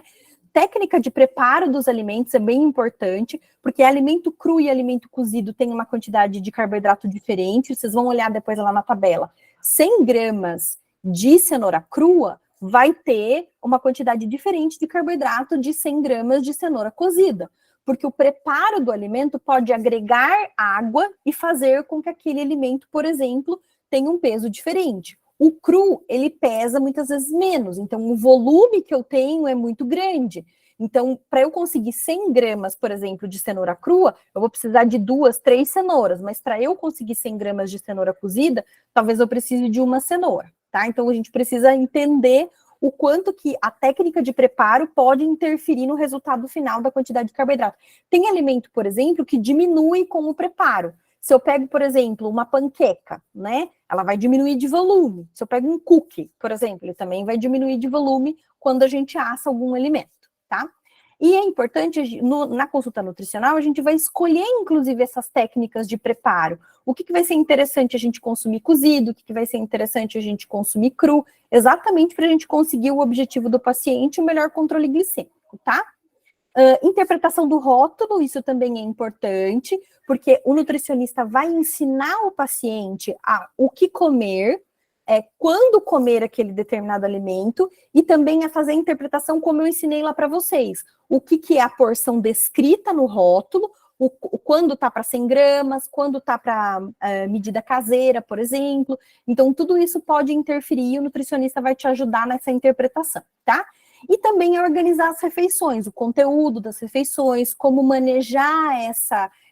A: Técnica de preparo dos alimentos é bem importante, porque alimento cru e alimento cozido tem uma quantidade de carboidrato diferente, vocês vão olhar depois lá na tabela. 100 gramas de cenoura crua vai ter uma quantidade diferente de carboidrato de 100 gramas de cenoura cozida, porque o preparo do alimento pode agregar água e fazer com que aquele alimento, por exemplo, tenha um peso diferente. O cru, ele pesa muitas vezes menos, então o volume que eu tenho é muito grande. Então, para eu conseguir 100 gramas, por exemplo, de cenoura crua, eu vou precisar de 2, 3 cenouras, mas para eu conseguir 100 gramas de cenoura cozida, talvez eu precise de uma cenoura, tá? Então, a gente precisa entender o quanto que a técnica de preparo pode interferir no resultado final da quantidade de carboidrato. Tem alimento, por exemplo, que diminui com o preparo. Se eu pego, por exemplo, uma panqueca, né? Ela vai diminuir de volume. Se eu pego um cookie, por exemplo, ele também vai diminuir de volume quando a gente assa algum alimento, tá? E é importante, na consulta nutricional, a gente vai escolher, inclusive, essas técnicas de preparo. O que vai ser interessante a gente consumir cozido, o que vai ser interessante a gente consumir cru, exatamente para a gente conseguir o objetivo do paciente, o melhor controle glicêmico, tá? Interpretação do rótulo, isso também é importante, porque o nutricionista vai ensinar o paciente o que comer, quando comer aquele determinado alimento, e também a fazer a interpretação como eu ensinei lá para vocês. O que é a porção descrita no rótulo, quando tá para 100 gramas, quando tá para medida caseira, por exemplo. Então, tudo isso pode interferir e o nutricionista vai te ajudar nessa interpretação, tá? E também organizar as refeições, o conteúdo das refeições, como manejar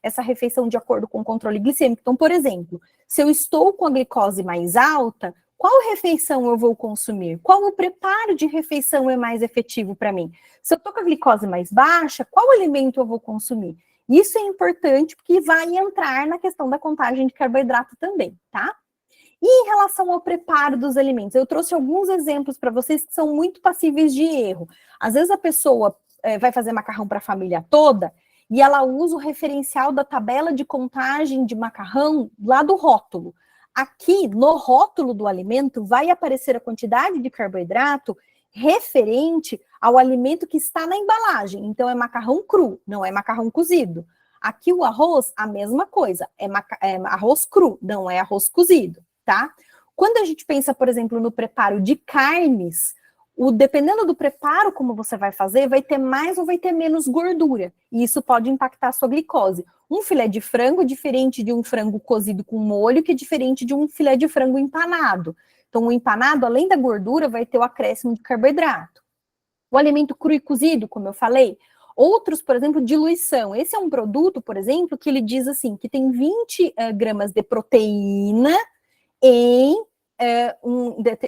A: essa refeição de acordo com o controle glicêmico. Então, por exemplo, se eu estou com a glicose mais alta, qual refeição eu vou consumir? Qual o preparo de refeição é mais efetivo para mim? Se eu estou com a glicose mais baixa, qual alimento eu vou consumir? Isso é importante porque vai entrar na questão da contagem de carboidrato também, tá? E em relação ao preparo dos alimentos, eu trouxe alguns exemplos para vocês que são muito passíveis de erro. Às vezes a pessoa vai fazer macarrão para a família toda e ela usa o referencial da tabela de contagem de macarrão lá do rótulo. Aqui, no rótulo do alimento, vai aparecer a quantidade de carboidrato referente ao alimento que está na embalagem. Então, é macarrão cru, não é macarrão cozido. Aqui o arroz, a mesma coisa, é arroz cru, não é arroz cozido. Tá? Quando a gente pensa, por exemplo, no preparo de carnes, dependendo do preparo como você vai fazer, vai ter mais ou vai ter menos gordura, e isso pode impactar a sua glicose. Um filé de frango é diferente de um frango cozido com molho, que é diferente de um filé de frango empanado. Então, o empanado, além da gordura, vai ter o acréscimo de carboidrato. O alimento cru e cozido, como eu falei, outros, por exemplo, diluição. Esse é um produto, por exemplo, que ele diz assim, que tem 20 gramas de proteína em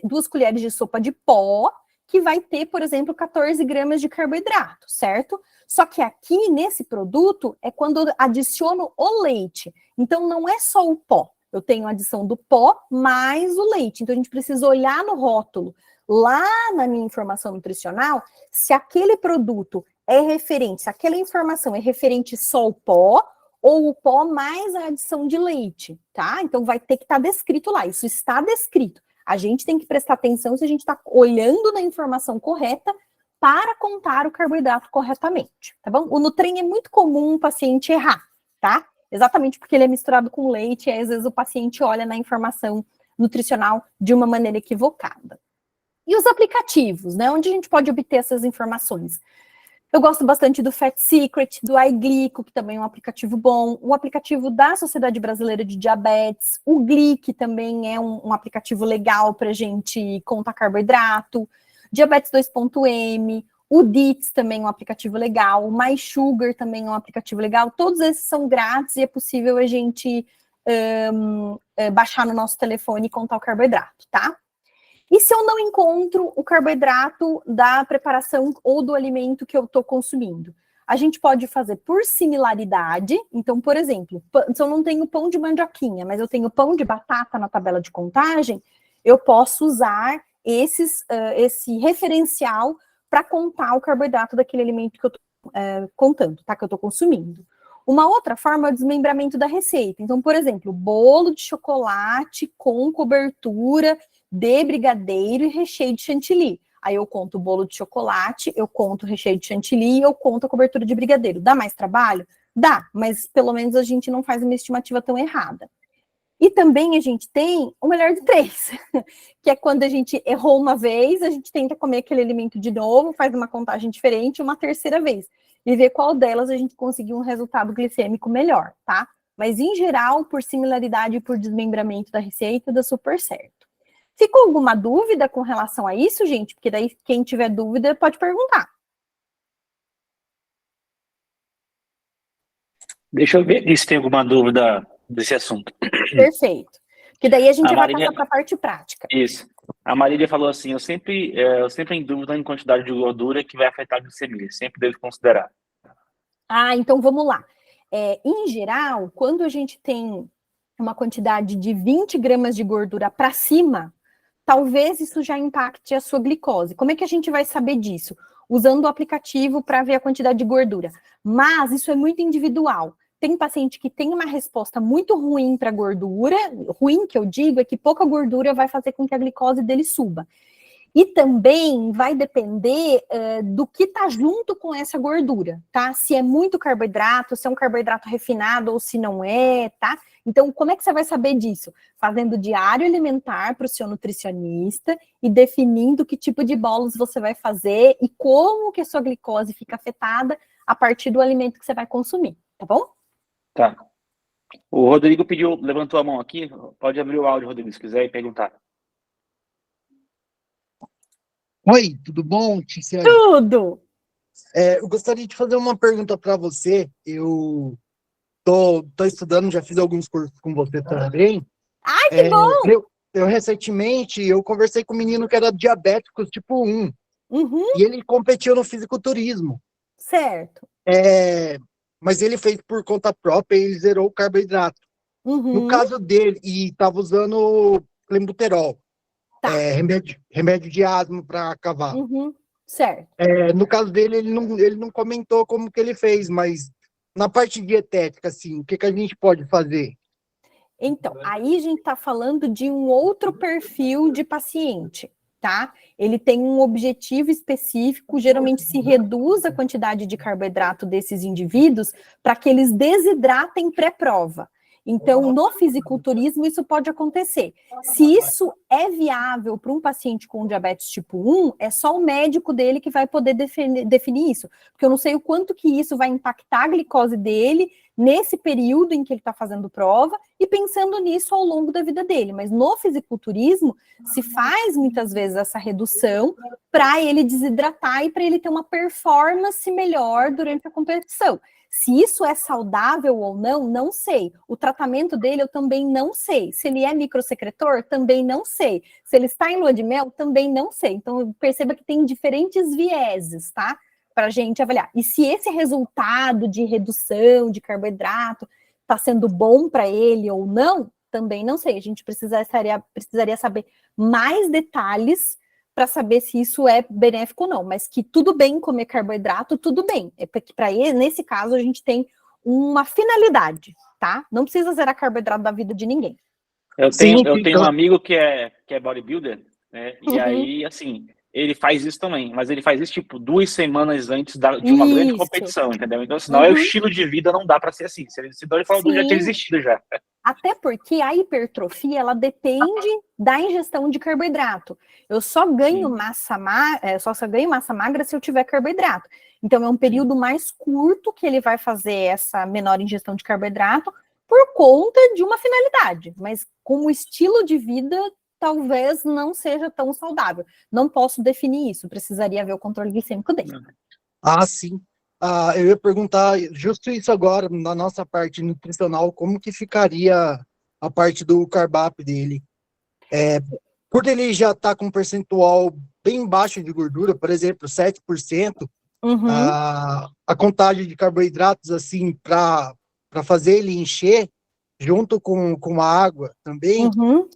A: 2 colheres de sopa de pó, que vai ter, por exemplo, 14 gramas de carboidrato, certo? Só que aqui, nesse produto, é quando eu adiciono o leite. Então, não é só o pó. Eu tenho a adição do pó mais o leite. Então, a gente precisa olhar no rótulo, lá na minha informação nutricional, se aquele produto é referente, se aquela informação é referente só ao pó, ou o pó mais a adição de leite, tá? Então, vai ter que estar descrito lá. Isso está descrito. A gente tem que prestar atenção se a gente está olhando na informação correta para contar o carboidrato corretamente, tá bom? O Nutren é muito comum o paciente errar, tá? Exatamente porque ele é misturado com leite e às vezes o paciente olha na informação nutricional de uma maneira equivocada. E os aplicativos, né? Onde a gente pode obter essas informações? Eu gosto bastante do Fat Secret, do iGlico, que também é um aplicativo bom, o aplicativo da Sociedade Brasileira de Diabetes, o Glic também é um aplicativo legal para a gente contar carboidrato, Diabetes 2.m, O Dits também é um aplicativo legal, o MySugar também é um aplicativo legal, todos esses são grátis e é possível a gente baixar no nosso telefone e contar o carboidrato, tá? E se eu não encontro o carboidrato da preparação ou do alimento que eu estou consumindo? A gente pode fazer por similaridade. Então, por exemplo, se eu não tenho pão de mandioquinha, mas eu tenho pão de batata na tabela de contagem, eu posso usar esse referencial para contar o carboidrato daquele alimento que eu estou contando, tá? Que eu estou consumindo. Uma outra forma é o desmembramento da receita. Então, por exemplo, bolo de chocolate com cobertura de brigadeiro e recheio de chantilly. Aí eu conto o bolo de chocolate, eu conto o recheio de chantilly e eu conto a cobertura de brigadeiro. Dá mais trabalho? Dá, mas pelo menos a gente não faz uma estimativa tão errada. E também a gente tem o melhor de 3, que é quando a gente errou uma vez, a gente tenta comer aquele alimento de novo, faz uma contagem diferente uma terceira vez, e ver qual delas a gente conseguiu um resultado glicêmico melhor, tá? Mas, em geral, por similaridade e por desmembramento da receita, dá super certo. Ficou alguma dúvida com relação a isso, gente? Porque daí, quem tiver dúvida, pode perguntar.
C: Deixa eu ver se tem alguma dúvida desse assunto.
A: Perfeito. Porque daí a gente já vai passar para a parte prática.
C: Isso. A Marília falou assim, eu sempre em dúvida em quantidade de gordura que vai afetar a glicemia. Sempre devo considerar.
A: Ah, então vamos lá. Em geral, quando a gente tem uma quantidade de 20 gramas de gordura para cima, talvez isso já impacte a sua glicose. Como é que a gente vai saber disso? Usando o aplicativo para ver a quantidade de gordura. Mas isso é muito individual. Tem paciente que tem uma resposta muito ruim para gordura. Ruim, que eu digo, é que pouca gordura vai fazer com que a glicose dele suba. E também vai depender do que está junto com essa gordura, tá? Se é muito carboidrato, se é um carboidrato refinado ou se não é, tá? Então, como é que você vai saber disso? Fazendo diário alimentar para o seu nutricionista e definindo que tipo de bolos você vai fazer e como que a sua glicose fica afetada a partir do alimento que você vai consumir, tá bom?
C: Tá. O Rodrigo levantou a mão aqui. Pode abrir o áudio, Rodrigo, se quiser, e perguntar.
D: Oi, tudo bom, Tiziane?
A: Tudo!
D: Eu gostaria de fazer uma pergunta para você. Eu tô estudando, já fiz alguns cursos com você também.
A: Ai, que bom!
D: Eu recentemente, eu conversei com um menino que era diabético tipo 1.
A: Uhum.
D: E ele competiu no fisiculturismo.
A: Certo.
D: Mas ele fez por conta própria e ele zerou o carboidrato.
A: Uhum.
D: No caso dele, e estava usando clenbuterol.
A: Tá.
D: Remédio de asma para cavalo.
A: Uhum. Certo.
D: No caso dele, ele não comentou como que ele fez, mas na parte dietética, assim, o que a gente pode fazer?
A: Então, aí a gente está falando de um outro perfil de paciente, tá? Ele tem um objetivo específico, geralmente se reduz a quantidade de carboidrato desses indivíduos para que eles desidratem pré-prova. Então, no fisiculturismo, isso pode acontecer. Se isso é viável para um paciente com diabetes tipo 1, é só o médico dele que vai poder definir isso. Porque eu não sei o quanto que isso vai impactar a glicose dele nesse período em que ele está fazendo prova e pensando nisso ao longo da vida dele. Mas no fisiculturismo, se faz muitas vezes essa redução para ele desidratar e para ele ter uma performance melhor durante a competição. Se isso é saudável ou não, não sei. O tratamento dele eu também não sei. Se ele é microsecretor, também não sei. Se ele está em lua de mel, também não sei. Então, perceba que tem diferentes vieses, tá? Para a gente avaliar. E se esse resultado de redução de carboidrato está sendo bom para ele ou não, também não sei. A gente precisaria saber mais detalhes para saber se isso é benéfico ou não, mas que tudo bem comer carboidrato, tudo bem. É porque nesse caso a gente tem uma finalidade, tá? Não precisa zerar carboidrato da vida de ninguém.
C: Eu tenho um amigo que é bodybuilder, né? E aí, assim, ele faz isso também, mas ele faz isso tipo 2 semanas antes de uma grande competição, entendeu? Então, senão é o estilo de vida, não dá para ser assim. Senão ele falou que já tinha existido já.
A: Até porque a hipertrofia, ela depende da ingestão de carboidrato. Eu só ganho massa magra se eu tiver carboidrato. Então, é um período mais curto que ele vai fazer essa menor ingestão de carboidrato por conta de uma finalidade. Mas como estilo de vida, talvez não seja tão saudável. Não posso definir isso, precisaria ver o controle glicêmico dele.
D: Ah, sim. Eu ia perguntar justo isso agora, na nossa parte nutricional, como que ficaria a parte do cardápio dele? Por ele já estar com um percentual bem baixo de gordura, por exemplo, 7%,
A: Uhum.
D: a contagem de carboidratos, assim, para fazer ele encher, junto com a água também,
A: Uhum.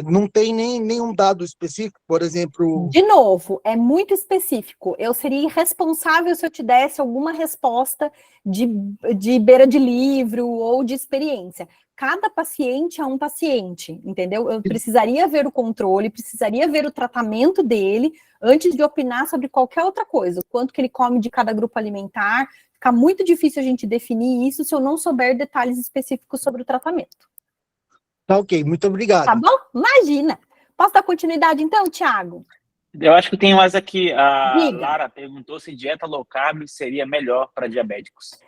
D: não tem nenhum dado específico, por exemplo...
A: De novo, é muito específico. Eu seria irresponsável se eu te desse alguma resposta de beira de livro ou de experiência. Cada paciente é um paciente, entendeu? Eu precisaria ver o controle, precisaria ver o tratamento dele antes de opinar sobre qualquer outra coisa. O quanto que ele come de cada grupo alimentar. Fica muito difícil a gente definir isso se eu não souber detalhes específicos sobre o tratamento.
D: Tá ok, muito obrigado.
A: Tá bom? Imagina. Posso dar continuidade então, Thiago?
C: Eu acho que tem mais aqui. A
A: Diga.
C: Lara perguntou se dieta low carb seria melhor para diabéticos.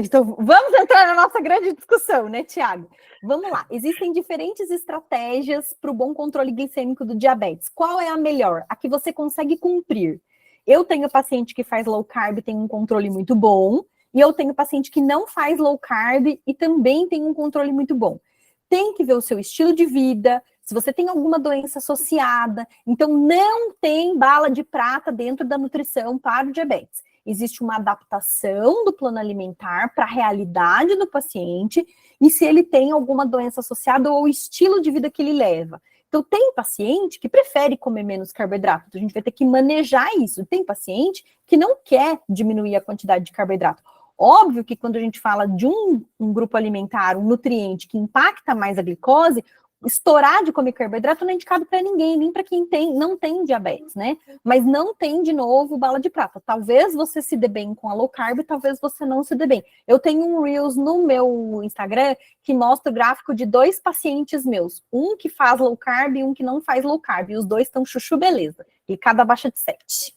A: Então, vamos entrar na nossa grande discussão, né, Thiago? Vamos lá. Existem diferentes estratégias para o bom controle glicêmico do diabetes. Qual é a melhor? A que você consegue cumprir. Eu tenho paciente que faz low carb e tem um controle muito bom, e eu tenho paciente que não faz low carb e também tem um controle muito bom. Tem que ver o seu estilo de vida, se você tem alguma doença associada. Então, não tem bala de prata dentro da nutrição para o diabetes. Existe uma adaptação do plano alimentar para a realidade do paciente e se ele tem alguma doença associada ou o estilo de vida que ele leva. Então, tem paciente que prefere comer menos carboidrato, então a gente vai ter que manejar isso. Tem paciente que não quer diminuir a quantidade de carboidrato. Óbvio que quando a gente fala de um grupo alimentar, um nutriente que impacta mais a glicose, estourar de comer carboidrato não é indicado para ninguém, nem para quem não tem diabetes, né? Mas não tem, de novo, bala de prata. Talvez você se dê bem com a low carb, talvez você não se dê bem. Eu tenho um Reels no meu Instagram que mostra o gráfico de 2 pacientes meus. Um que faz low carb e um que não faz low carb. E os 2 estão chuchu beleza. E cada baixa de 7.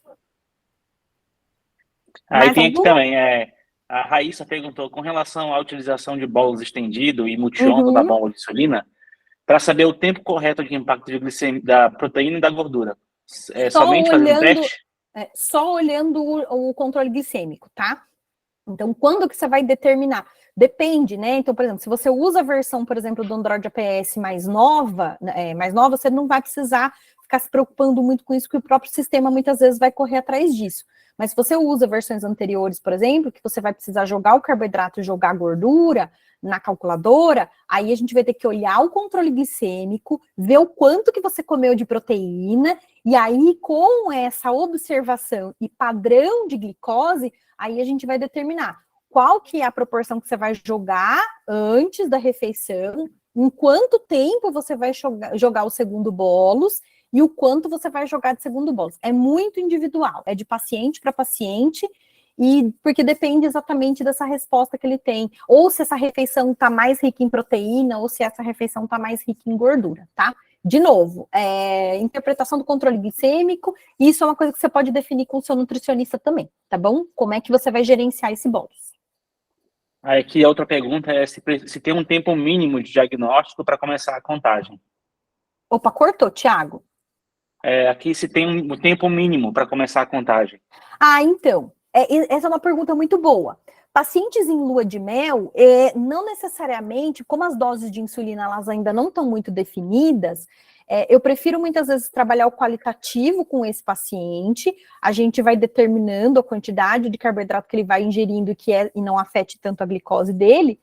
C: Aí tem aqui também, a Raíssa perguntou, com relação à utilização de bolos estendido e multi-onda da bomba de insulina, para saber o tempo correto de impacto de glicemia, da proteína e da gordura. Somente fazendo teste?
A: Só olhando o controle glicêmico, tá? Então, quando que você vai determinar? Depende, né? Então, por exemplo, se você usa a versão, por exemplo, do Android APS mais nova, você não vai precisar ficar se preocupando muito com isso, que o próprio sistema muitas vezes vai correr atrás disso. Mas se você usa versões anteriores, por exemplo, que você vai precisar jogar o carboidrato e jogar a gordura na calculadora, aí a gente vai ter que olhar o controle glicêmico, ver o quanto que você comeu de proteína, e aí com essa observação e padrão de glicose, aí a gente vai determinar qual que é a proporção que você vai jogar antes da refeição, em quanto tempo você vai jogar o segundo bolos, e o quanto você vai jogar de segundo bolos. É muito individual, é de paciente para paciente, e porque depende exatamente dessa resposta que ele tem, ou se essa refeição está mais rica em proteína, ou se essa refeição está mais rica em gordura, tá? De novo, interpretação do controle glicêmico, isso é uma coisa que você pode definir com o seu nutricionista também, tá bom? Como é que você vai gerenciar esse bolos?
C: Aí aqui a outra pergunta é se tem um tempo mínimo de diagnóstico para começar a contagem.
A: Opa, cortou, Thiago.
C: Aqui se tem um tempo mínimo para começar a contagem.
A: Então, essa é uma pergunta muito boa. Pacientes em lua de mel, não necessariamente, como as doses de insulina elas ainda não estão muito definidas, eu prefiro muitas vezes trabalhar o qualitativo com esse paciente, a gente vai determinando a quantidade de carboidrato que ele vai ingerindo e não afete tanto a glicose dele,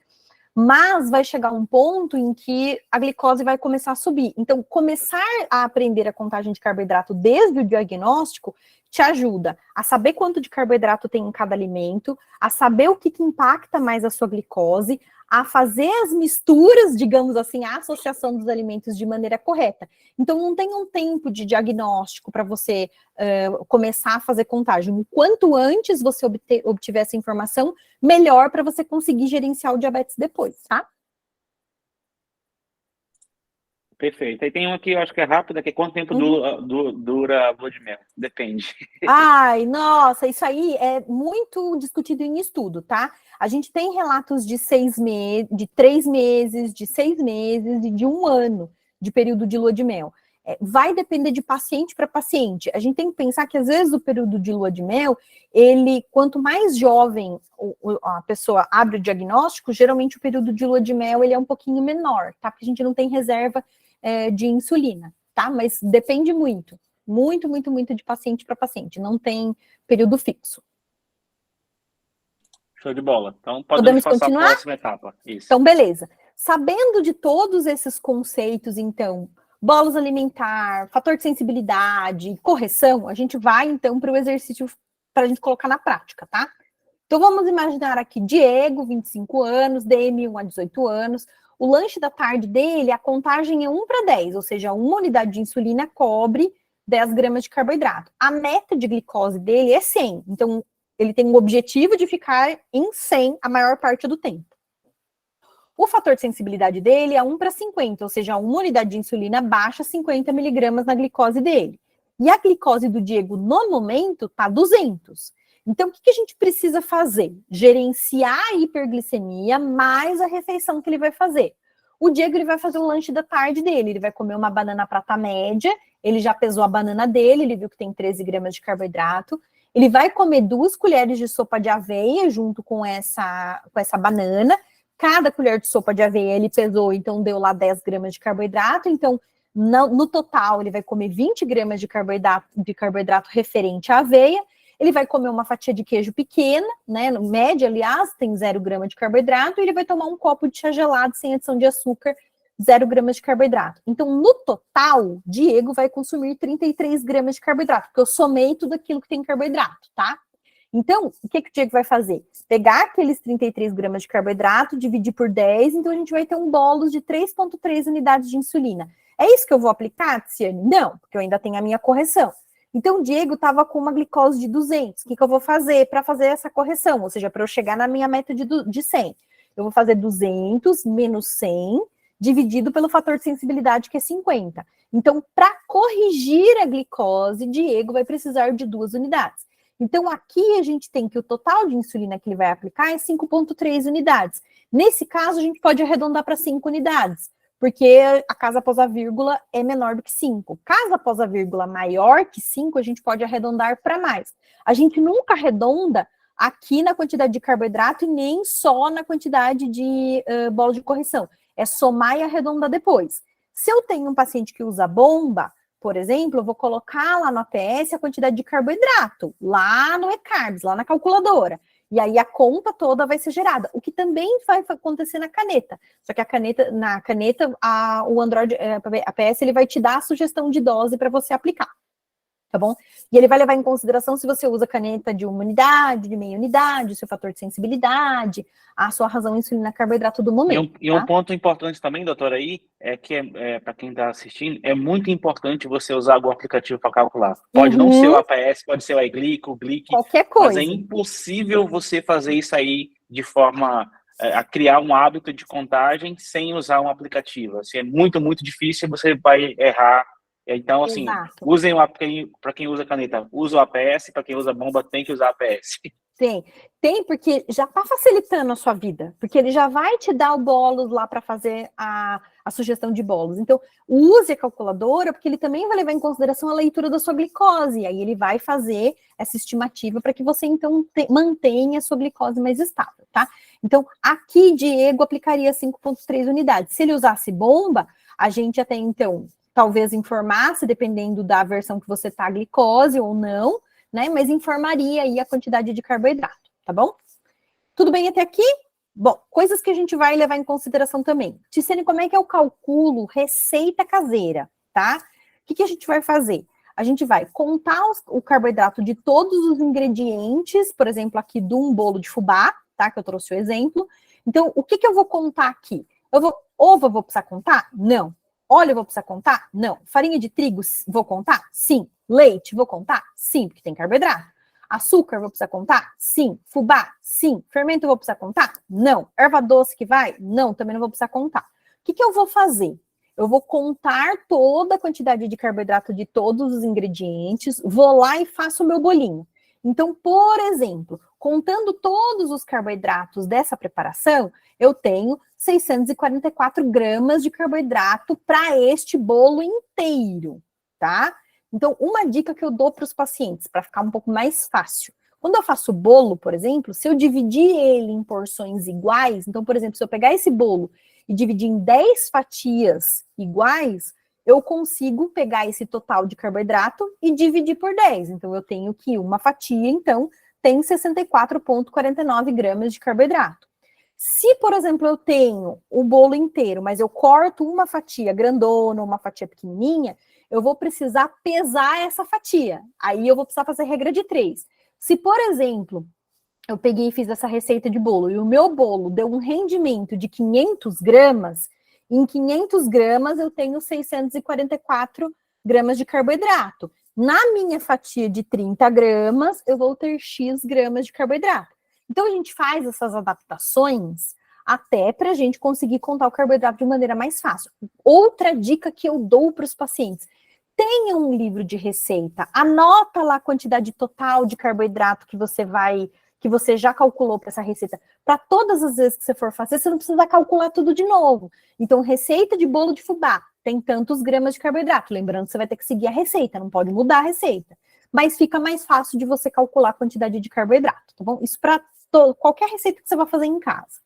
A: mas vai chegar um ponto em que a glicose vai começar a subir. Então, começar a aprender a contagem de carboidrato desde o diagnóstico te ajuda a saber quanto de carboidrato tem em cada alimento, a saber o que impacta mais a sua glicose, a fazer as misturas, digamos assim, a associação dos alimentos de maneira correta. Então, não tem um tempo de diagnóstico para você começar a fazer contagem. O quanto antes você obtiver essa informação, melhor para você conseguir gerenciar o diabetes depois, tá?
C: Perfeito. Aí tem uma que eu acho que é rápida, que é quanto tempo dura a lua de mel? Depende.
A: Ai, nossa, isso aí é muito discutido em estudo, tá? A gente tem relatos de 6 meses, de 3 meses, de 6 meses e de 1 ano de período de lua de mel. Vai depender de paciente para paciente. A gente tem que pensar que, às vezes, o período de lua de mel, ele, quanto mais jovem a pessoa abre o diagnóstico, geralmente o período de lua de mel ele é um pouquinho menor, tá? Porque a gente não tem reserva de insulina, tá? Mas depende muito. Muito, muito, muito de paciente para paciente. Não tem período fixo.
C: Show de bola. Então,
A: Podemos
C: passar
A: continuar?
C: a próxima etapa. Isso.
A: Então, beleza. Sabendo de todos esses conceitos, então, bolos alimentar, fator de sensibilidade, correção, a gente vai, então, para o exercício para a gente colocar na prática, tá? Então, vamos imaginar aqui Diego, 25 anos, DM1 a 18 anos. O lanche da tarde dele, a contagem é 1 para 10, ou seja, uma unidade de insulina cobre 10 gramas de carboidrato. A meta de glicose dele é 100. Então, ele tem o objetivo de ficar em 100 a maior parte do tempo. O fator de sensibilidade dele é 1 para 50, ou seja, uma unidade de insulina baixa 50 miligramas na glicose dele. E a glicose do Diego, no momento, está 200. Então, o que a gente precisa fazer? Gerenciar a hiperglicemia mais a refeição que ele vai fazer. O Diego ele vai fazer o lanche da tarde dele, ele vai comer uma banana prata média, ele já pesou a banana dele, ele viu que tem 13 gramas de carboidrato, ele vai comer 2 colheres de sopa de aveia junto com essa banana, cada colher de sopa de aveia ele pesou, então deu lá 10 gramas de carboidrato, então no total ele vai comer 20 gramas de carboidrato referente à aveia, ele vai comer uma fatia de queijo pequena, né, média, aliás, tem 0 grama de carboidrato, e ele vai tomar um copo de chá gelado sem adição de açúcar, 0 gramas de carboidrato. Então, no total, Diego vai consumir 33 gramas de carboidrato, porque eu somei tudo aquilo que tem carboidrato, tá? Então, o que o Diego vai fazer? Pegar aqueles 33 gramas de carboidrato, dividir por 10, então a gente vai ter um bolos de 3,3 unidades de insulina. É isso que eu vou aplicar, Tiziane? Não, porque eu ainda tenho a minha correção. Então, o Diego estava com uma glicose de 200. O que eu vou fazer para fazer essa correção? Ou seja, para eu chegar na minha meta de 100. Eu vou fazer 200 menos 100, dividido pelo fator de sensibilidade, que é 50. Então, para corrigir a glicose, Diego vai precisar de 2 unidades. Então, aqui a gente tem que o total de insulina que ele vai aplicar é 5,3 unidades. Nesse caso, a gente pode arredondar para 5 unidades. Porque a casa após a vírgula é menor do que 5. Casa após a vírgula maior que 5, a gente pode arredondar para mais. A gente nunca arredonda aqui na quantidade de carboidrato e nem só na quantidade de bola de correção. É somar e arredondar depois. Se eu tenho um paciente que usa bomba, por exemplo, eu vou colocar lá no APS a quantidade de carboidrato, lá no eCarbs, lá na calculadora. E aí a conta toda vai ser gerada, o que também vai acontecer na caneta. Só que na caneta, o Android, a PS, ele vai te dar a sugestão de dose para você aplicar, tá bom? E ele vai levar em consideração se você usa caneta de 1 unidade, de meia unidade, o seu fator de sensibilidade, a sua razão insulina carboidrato do momento.
C: E um ponto importante também, doutora, aí, é que para quem está assistindo, é muito importante você usar algum aplicativo para calcular. Pode não ser o APS, pode ser o iGlic, o Glic,
A: qualquer coisa.
C: Mas é impossível você fazer isso aí de forma a criar um hábito de contagem sem usar um aplicativo. Assim, é muito, muito difícil, você vai errar. Então, assim, usem para quem usa caneta, usa o APS, para quem usa bomba, tem que usar APS.
A: Tem, porque já está facilitando a sua vida, porque ele já vai te dar o bolos lá para fazer a sugestão de bolos. Então, use a calculadora, porque ele também vai levar em consideração a leitura da sua glicose, e aí ele vai fazer essa estimativa para que você, então, mantenha a sua glicose mais estável, tá? Então, aqui, Diego aplicaria 5,3 unidades. Se ele usasse bomba, a gente até, então, talvez informasse, dependendo da versão que você tá, a glicose ou não, né? Mas informaria aí a quantidade de carboidrato, tá bom? Tudo bem até aqui? Bom, coisas que a gente vai levar em consideração também. Tiziane, como é que é o cálculo receita caseira, tá? O que a gente vai fazer? A gente vai contar o carboidrato de todos os ingredientes, por exemplo, aqui de um bolo de fubá, tá? Que eu trouxe o exemplo. Então, o que eu vou contar aqui? Ovo eu vou precisar contar? Não. Óleo eu vou precisar contar? Não. Farinha de trigo vou contar? Sim. Leite, vou contar? Sim, porque tem carboidrato. Açúcar, vou precisar contar? Sim. Fubá? Sim. Fermento, vou precisar contar? Não. Erva doce que vai? Não, também não vou precisar contar. O que eu vou fazer? eu vou contar toda a quantidade de carboidrato de todos os ingredientes, vou lá e faço o meu bolinho. Então, por exemplo, contando todos os carboidratos dessa preparação, eu tenho 644 gramas de carboidrato para este bolo inteiro, tá? Então, uma dica que eu dou para os pacientes, para ficar um pouco mais fácil. Quando eu faço bolo, por exemplo, se eu dividir ele em porções iguais, então, por exemplo, se eu pegar esse bolo e dividir em 10 fatias iguais, eu consigo pegar esse total de carboidrato e dividir por 10. Então, eu tenho que uma fatia, então, tem 64,49 gramas de carboidrato. Se, por exemplo, eu tenho o bolo inteiro, mas eu corto uma fatia grandona, uma fatia pequenininha, eu vou precisar pesar essa fatia. Aí eu vou precisar fazer regra de 3. Se, por exemplo, eu peguei e fiz essa receita de bolo e o meu bolo deu um rendimento de 500 gramas, em 500 gramas eu tenho 644 gramas de carboidrato. Na minha fatia de 30 gramas, eu vou ter X gramas de carboidrato. Então, a gente faz essas adaptações até para a gente conseguir contar o carboidrato de maneira mais fácil. Outra dica que eu dou para os pacientes: tenha um livro de receita, anota lá a quantidade total de carboidrato que você já calculou para essa receita. Para todas as vezes que você for fazer, você não precisa calcular tudo de novo. Então, receita de bolo de fubá tem tantos gramas de carboidrato. Lembrando que você vai ter que seguir a receita, não pode mudar a receita. Mas fica mais fácil de você calcular a quantidade de carboidrato, tá bom? Isso para qualquer receita que você vai fazer em casa.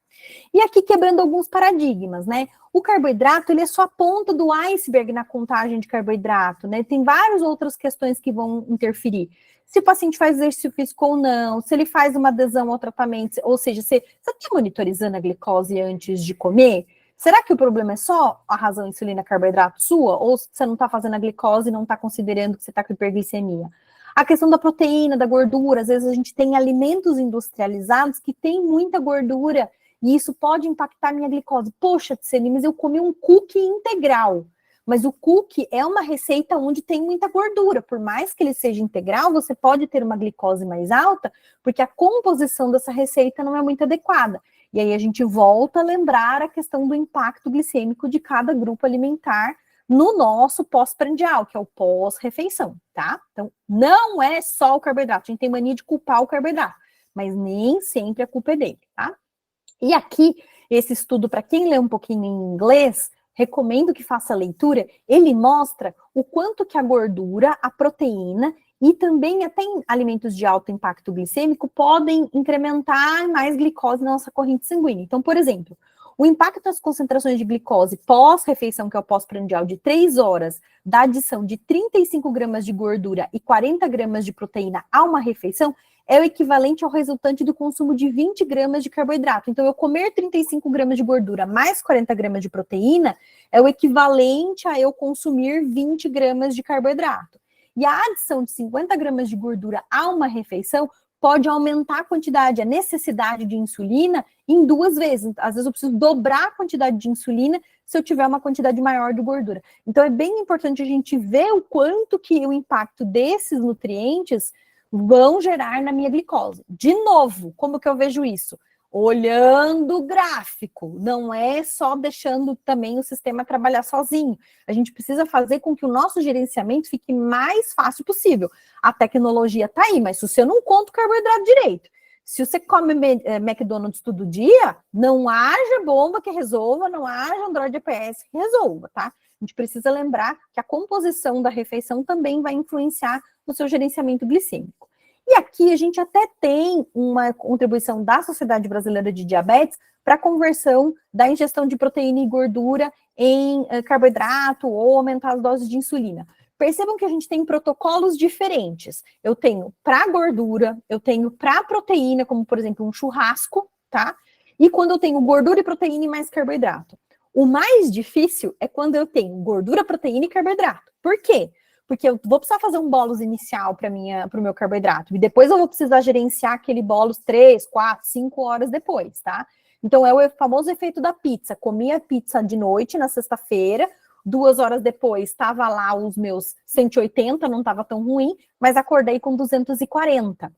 A: E aqui quebrando alguns paradigmas, né? O carboidrato, ele é só a ponta do iceberg na contagem de carboidrato, né? Tem várias outras questões que vão interferir. Se o paciente faz exercício físico ou não, se ele faz uma adesão ao tratamento, ou seja, você está monitorizando a glicose antes de comer? Será que o problema é só a razão insulina-carboidrato sua? Ou você não está fazendo a glicose e não está considerando que você está com hiperglicemia? A questão da proteína, da gordura, às vezes a gente tem alimentos industrializados que têm muita gordura e isso pode impactar a minha glicose. Poxa, Tseni, mas eu comi um cookie integral. Mas o cookie é uma receita onde tem muita gordura. Por mais que ele seja integral, você pode ter uma glicose mais alta, porque a composição dessa receita não é muito adequada. E aí a gente volta a lembrar a questão do impacto glicêmico de cada grupo alimentar no nosso pós-prandial, que é o pós-refeição, tá? Então, não é só o carboidrato. A gente tem mania de culpar o carboidrato, mas nem sempre a culpa é dele, tá? E aqui, esse estudo, para quem lê um pouquinho em inglês, recomendo que faça a leitura, ele mostra o quanto que a gordura, a proteína e também até alimentos de alto impacto glicêmico podem incrementar mais glicose na nossa corrente sanguínea. Então, por exemplo, o impacto das concentrações de glicose pós-refeição, que é o pós-prandial, de 3 horas, da adição de 35 gramas de gordura e 40 gramas de proteína a uma refeição, é o equivalente ao resultante do consumo de 20 gramas de carboidrato. Então, eu comer 35 gramas de gordura mais 40 gramas de proteína é o equivalente a eu consumir 20 gramas de carboidrato. E a adição de 50 gramas de gordura a uma refeição pode aumentar a quantidade, a necessidade de insulina em 2 vezes. Às vezes eu preciso dobrar a quantidade de insulina se eu tiver uma quantidade maior de gordura. Então é bem importante a gente ver o quanto que o impacto desses nutrientes vão gerar na minha glicose. De novo, como que eu vejo isso? Olhando o gráfico, não é só deixando também o sistema trabalhar sozinho. A gente precisa fazer com que o nosso gerenciamento fique mais fácil possível. A tecnologia está aí, mas se você não conta o carboidrato direito, se você come McDonald's todo dia, não haja bomba que resolva, não haja Android GPS que resolva, tá? A gente precisa lembrar que a composição da refeição também vai influenciar no seu gerenciamento glicêmico. E aqui a gente até tem uma contribuição da Sociedade Brasileira de Diabetes para a conversão da ingestão de proteína e gordura em carboidrato ou aumentar as doses de insulina. Percebam que a gente tem protocolos diferentes. Eu tenho para gordura, eu tenho para proteína, como por exemplo um churrasco, tá? E quando eu tenho gordura e proteína e mais carboidrato. O mais difícil é quando eu tenho gordura, proteína e carboidrato. Por quê? Porque eu vou precisar fazer um bolos inicial para o meu carboidrato. E depois eu vou precisar gerenciar aquele bolos 3, 4, 5 horas depois, tá? Então é o famoso efeito da pizza. Comi a pizza de noite, na sexta-feira, 2 horas depois estava lá os meus 180, não estava tão ruim, mas acordei com 240,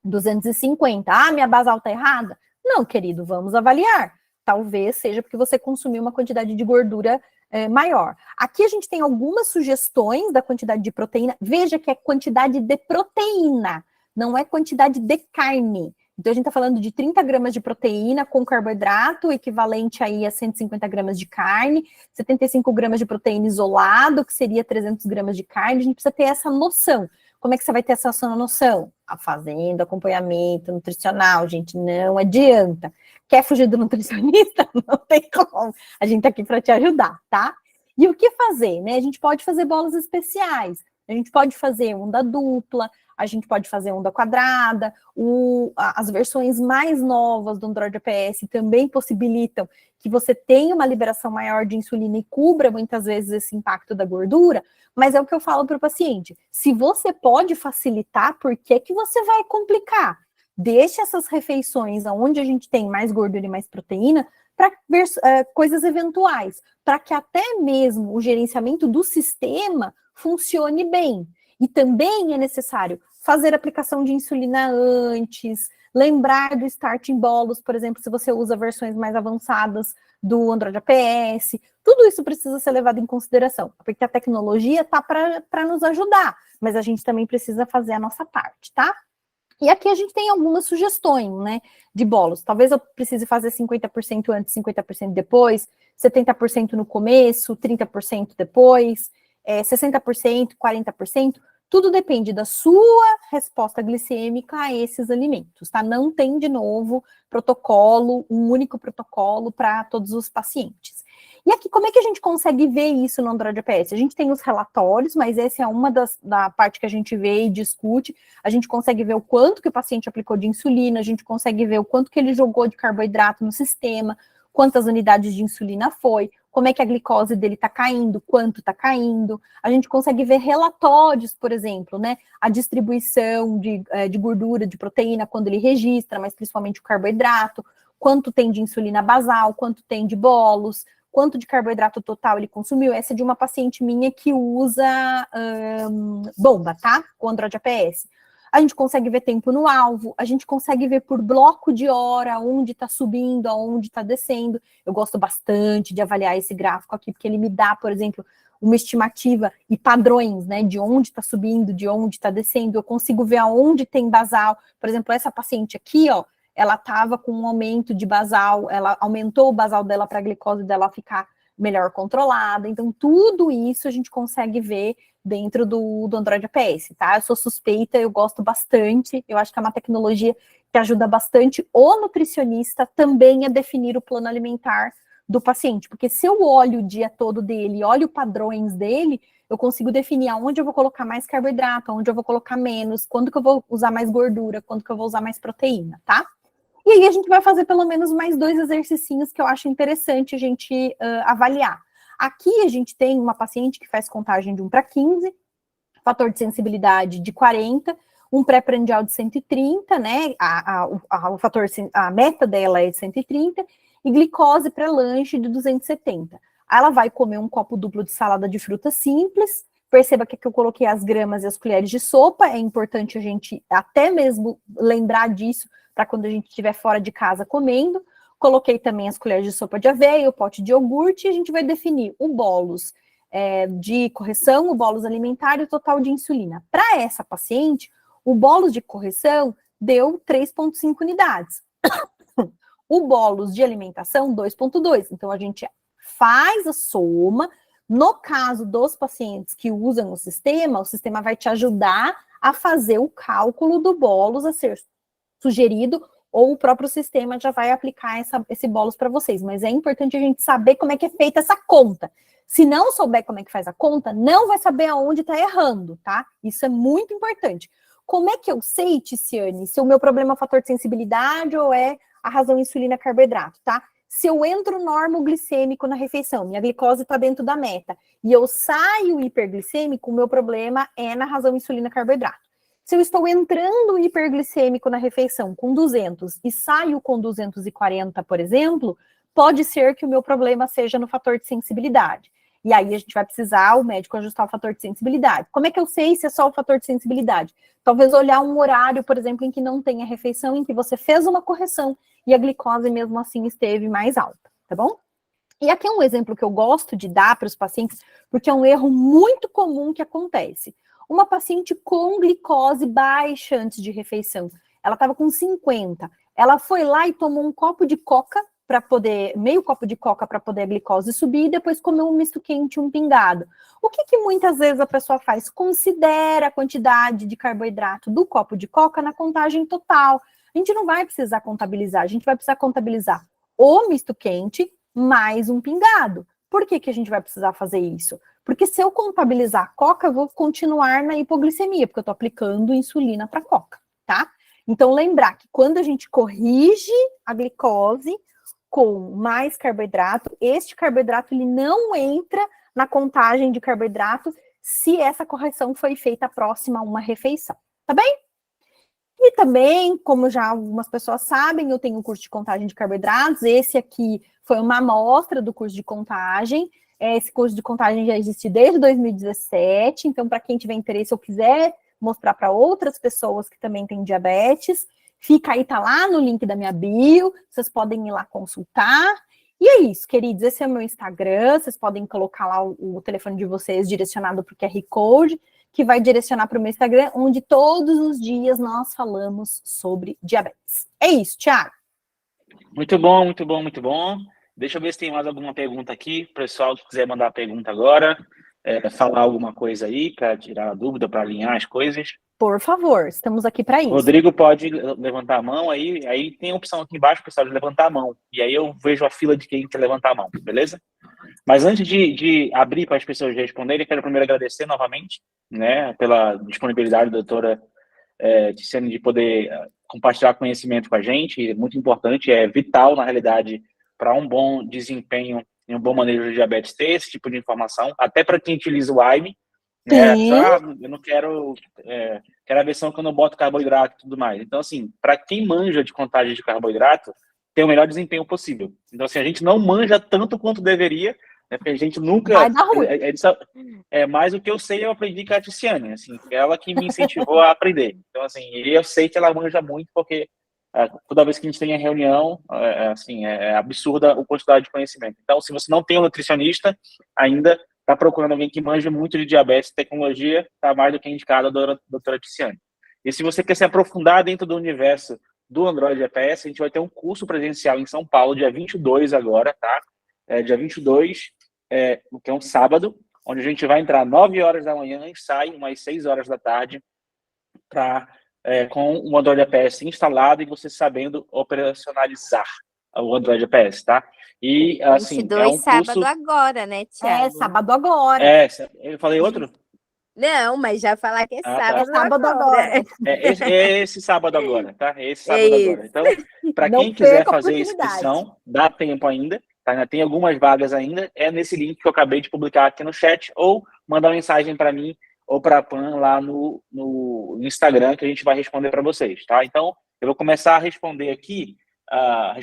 A: 250. Ah, minha basal está errada? Não, querido, vamos avaliar. Talvez seja porque você consumiu uma quantidade de gordura maior. Aqui a gente tem algumas sugestões da quantidade de proteína. Veja que é quantidade de proteína, não é quantidade de carne. Então, a gente está falando de 30 gramas de proteína com carboidrato, equivalente aí a 150 gramas de carne, 75 gramas de proteína isolado, que seria 300 gramas de carne. A gente precisa ter essa noção. Como é que você vai ter essa noção? Fazendo acompanhamento nutricional, gente, não adianta. Quer fugir do nutricionista? Não tem como. A gente tá aqui para te ajudar, tá? E o que fazer, né? A gente pode fazer bolas especiais, a gente pode fazer onda dupla, a gente pode fazer onda quadrada, as versões mais novas do Android APS também possibilitam que você tenha uma liberação maior de insulina e cubra muitas vezes esse impacto da gordura, mas é o que eu falo para o paciente, se você pode facilitar, por que que você vai complicar? Deixe essas refeições onde a gente tem mais gordura e mais proteína para coisas eventuais, para que até mesmo o gerenciamento do sistema funcione bem. E também é necessário fazer aplicação de insulina antes, lembrar do starting bolus, por exemplo, se você usa versões mais avançadas do Android APS, tudo isso precisa ser levado em consideração, porque a tecnologia está para nos ajudar, mas a gente também precisa fazer a nossa parte, tá? E aqui a gente tem algumas sugestões, né, de bolos. Talvez eu precise fazer 50% antes, 50% depois, 70% no começo, 30% depois, 60%, 40%. Tudo depende da sua resposta glicêmica a esses alimentos, tá? Não tem, de novo, protocolo, um único protocolo para todos os pacientes. E aqui, como é que a gente consegue ver isso no Android APS? A gente tem os relatórios, mas essa é uma da parte que a gente vê e discute. A gente consegue ver o quanto que o paciente aplicou de insulina, a gente consegue ver o quanto que ele jogou de carboidrato no sistema, quantas unidades de insulina foi, como é que a glicose dele está caindo, quanto está caindo. A gente consegue ver relatórios, por exemplo, né? A distribuição de gordura, de proteína, quando ele registra, mas principalmente o carboidrato, quanto tem de insulina basal, quanto tem de bolos, quanto de carboidrato total ele consumiu. Essa é de uma paciente minha que usa bomba, tá? Com Android APS. A gente consegue ver tempo no alvo, a gente consegue ver por bloco de hora, onde está subindo, aonde está descendo. Eu gosto bastante de avaliar esse gráfico aqui, porque ele me dá, por exemplo, uma estimativa e padrões, né, de onde está subindo, de onde está descendo. Eu consigo ver aonde tem basal. Por exemplo, essa paciente aqui, ó, ela estava com um aumento de basal, ela aumentou o basal dela para a glicose dela ficar melhor controlada. Então, tudo isso a gente consegue ver dentro do Android APS, tá? Eu sou suspeita, eu gosto bastante, eu acho que é uma tecnologia que ajuda bastante o nutricionista também a definir o plano alimentar do paciente, porque se eu olho o dia todo dele, olho padrões dele, eu consigo definir aonde eu vou colocar mais carboidrato, aonde eu vou colocar menos, quando que eu vou usar mais gordura, quando que eu vou usar mais proteína, tá? E aí a gente vai fazer pelo menos mais 2 exercícios que eu acho interessante a gente avaliar. Aqui a gente tem uma paciente que faz contagem de 1 para 15, fator de sensibilidade de 40, um pré-prandial de 130, né? A meta dela é de 130, e glicose pré-lanche de 270. Ela vai comer um copo duplo de salada de fruta simples. Perceba que aqui eu coloquei as gramas e as colheres de sopa. É importante a gente até mesmo lembrar disso para quando a gente estiver fora de casa comendo. Coloquei também as colheres de sopa de aveia, o pote de iogurte, e a gente vai definir o bolos de correção, o bolos alimentar e o total de insulina. Para essa paciente, o bolos de correção deu 3,5 unidades. O bolos de alimentação, 2,2. Então, a gente faz a soma. No caso dos pacientes que usam o sistema vai te ajudar a fazer o cálculo do bolos a ser sugerido, ou o próprio sistema já vai aplicar esse bolos para vocês. Mas é importante a gente saber como é que é feita essa conta. Se não souber como é que faz a conta, não vai saber aonde está errando, tá? Isso é muito importante. Como é que eu sei, Ticiane, se o meu problema é o fator de sensibilidade ou é a razão insulina-carboidrato, tá? Se eu entro normoglicêmico na refeição, minha glicose está dentro da meta, e eu saio hiperglicêmico, o meu problema é na razão insulina-carboidrato. Se eu estou entrando hiperglicêmico na refeição com 200 e saio com 240, por exemplo, pode ser que o meu problema seja no fator de sensibilidade. E aí a gente vai precisar, o médico, ajustar o fator de sensibilidade. Como é que eu sei se é só o fator de sensibilidade? Talvez olhar um horário, por exemplo, em que não tenha refeição, em que você fez uma correção e a glicose mesmo assim esteve mais alta, tá bom? E aqui é um exemplo que eu gosto de dar para os pacientes, porque é um erro muito comum que acontece. Uma paciente com glicose baixa antes de refeição, ela estava com 50, ela foi lá e tomou um copo de coca para poder, meio copo de coca para poder a glicose subir, e depois comeu um misto quente, um pingado. O que muitas vezes a pessoa faz? Considera a quantidade de carboidrato do copo de coca na contagem total. A gente não vai precisar contabilizar, a gente vai precisar contabilizar o misto quente mais um pingado. Por que a gente vai precisar fazer isso? Porque se eu contabilizar a coca, eu vou continuar na hipoglicemia, porque eu estou aplicando insulina para a coca, tá? Então, lembrar que quando a gente corrige a glicose com mais carboidrato, este carboidrato ele não entra na contagem de carboidrato se essa correção foi feita próxima a uma refeição, tá bem? E também, como já algumas pessoas sabem, eu tenho um curso de contagem de carboidratos, esse aqui foi uma amostra do curso de contagem, esse curso de contagem já existe desde 2017, então para quem tiver interesse ou quiser mostrar para outras pessoas que também têm diabetes, fica aí, tá lá no link da minha bio, vocês podem ir lá consultar. E é isso, queridos, esse é o meu Instagram, vocês podem colocar lá o telefone de vocês direcionado para o QR Code, que vai direcionar para o meu Instagram, onde todos os dias nós falamos sobre diabetes. É isso, Thiago.
C: Muito bom, muito bom, muito bom. Deixa eu ver se tem mais alguma pergunta aqui. Pessoal que quiser mandar pergunta agora, falar alguma coisa aí para tirar a dúvida, para alinhar as coisas.
A: Por favor, estamos aqui para isso.
C: Rodrigo pode levantar a mão, aí tem a opção aqui embaixo, pessoal, de levantar a mão. E aí eu vejo a fila de quem quer levantar a mão, beleza? Mas antes de abrir para as pessoas responderem, quero primeiro agradecer novamente, né, pela disponibilidade da doutora Ticiane de poder compartilhar conhecimento com a gente. É muito importante, é vital, na realidade, para um bom desempenho e um bom manejo de diabetes ter esse tipo de informação, até para quem utiliza o AIME. Eu não quero a versão que eu não boto carboidrato e tudo mais. Então, assim, para quem manja de contagem de carboidrato, tem o melhor desempenho possível. Então, assim, a gente não manja tanto quanto deveria, né, porque a gente nunca...
A: Vai dar ruim.
C: Mais o que eu sei, eu aprendi com a Ticiane, assim, ela que me incentivou a aprender. Então, assim, eu sei que ela manja muito, porque toda vez que a gente tem a reunião, é absurda a quantidade de conhecimento. Então, se você não tem um nutricionista ainda, está procurando alguém que manja muito de diabetes e tecnologia, está mais do que indicado a doutora Ticiane. E se você quer se aprofundar dentro do universo do Android GPS, a gente vai ter um curso presencial em São Paulo, dia 22 agora, tá? Dia 22, que é um sábado, onde a gente vai entrar 9 horas da manhã e sai umas 6 horas da tarde com o Android GPS instalado e você sabendo operacionalizar o Android GPS, tá? E, assim,
B: 22 sábado agora, né, Thiago?
A: Sábado agora.
C: Eu falei outro?
B: Não, mas já falar que é sábado,
A: tá. Sábado agora.
C: Esse sábado agora, tá? Esse sábado agora. Então, para quem quiser fazer inscrição, dá tempo ainda, tá? Ainda tem algumas vagas ainda, nesse link que eu acabei de publicar aqui no chat, ou mandar uma mensagem para mim ou para a Pan lá no Instagram, que a gente vai responder para vocês, tá? Então, eu vou começar a responder aqui, a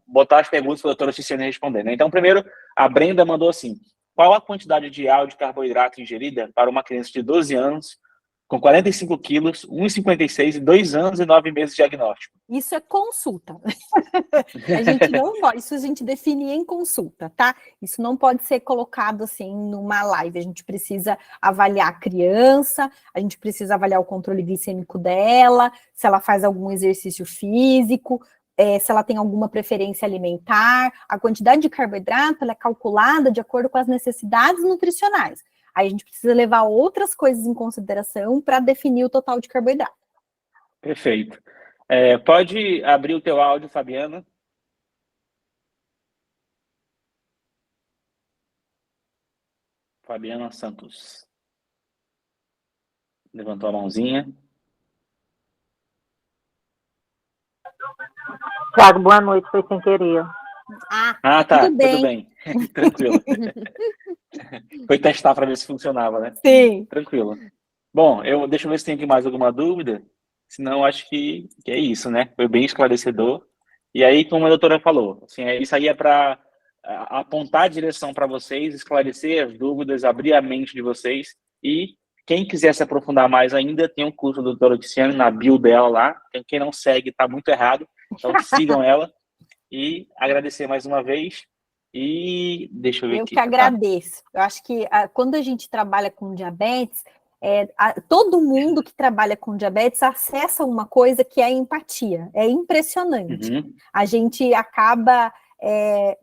C: botar as perguntas para a doutora Ticiane responder, né? Então, primeiro, a Brenda mandou assim: qual a quantidade ideal de carboidrato ingerida para uma criança de 12 anos, com 45 quilos, 1,56 e 2 anos e 9 meses de diagnóstico?
A: Isso é consulta. A gente não pode, isso a gente define em consulta, tá? Isso não pode ser colocado assim numa live. A gente precisa avaliar a criança, a gente precisa avaliar o controle glicêmico dela, se ela faz algum exercício físico, se ela tem alguma preferência alimentar. A quantidade de carboidrato ela é calculada de acordo com as necessidades nutricionais. Aí a gente precisa levar outras coisas em consideração para definir o total de carboidrato.
C: Perfeito. Pode abrir o teu áudio, Fabiana. Fabiana Santos. Levantou a mãozinha.
E: Thiago, boa noite, foi sem querer.
C: Tá, tudo bem. Tranquilo. Foi testar para ver se funcionava, né?
A: Sim.
C: Tranquilo. Bom, deixa eu ver se tem aqui mais alguma dúvida, senão acho que é isso, né? Foi bem esclarecedor. E aí, como a doutora falou, assim, isso aí é para apontar a direção para vocês, esclarecer as dúvidas, abrir a mente de vocês. E quem quiser se aprofundar mais ainda, tem um curso da doutora Ticiane na bio dela lá. Quem não segue está muito errado, então sigam ela. E agradecer mais uma vez. E deixa eu ver
A: Eu
C: aqui.
A: que agradeço. Eu acho que quando a gente trabalha com diabetes, todo mundo que trabalha com diabetes acessa uma coisa que é a empatia. É impressionante.
C: Uhum.
A: A gente acaba,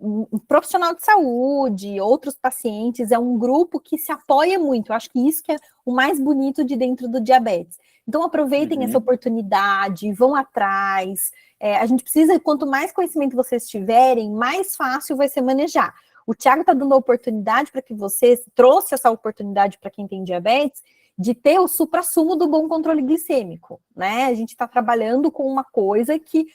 A: um profissional de saúde, outros pacientes, é um grupo que se apoia muito. Eu acho que isso que é o mais bonito de dentro do diabetes. Então, aproveitem essa oportunidade, vão atrás. A gente precisa, quanto mais conhecimento vocês tiverem, mais fácil vai ser manejar. O Thiago está dando a oportunidade para que vocês, trouxe essa oportunidade para quem tem diabetes, de ter o suprassumo do bom controle glicêmico, né? A gente está trabalhando com uma coisa que,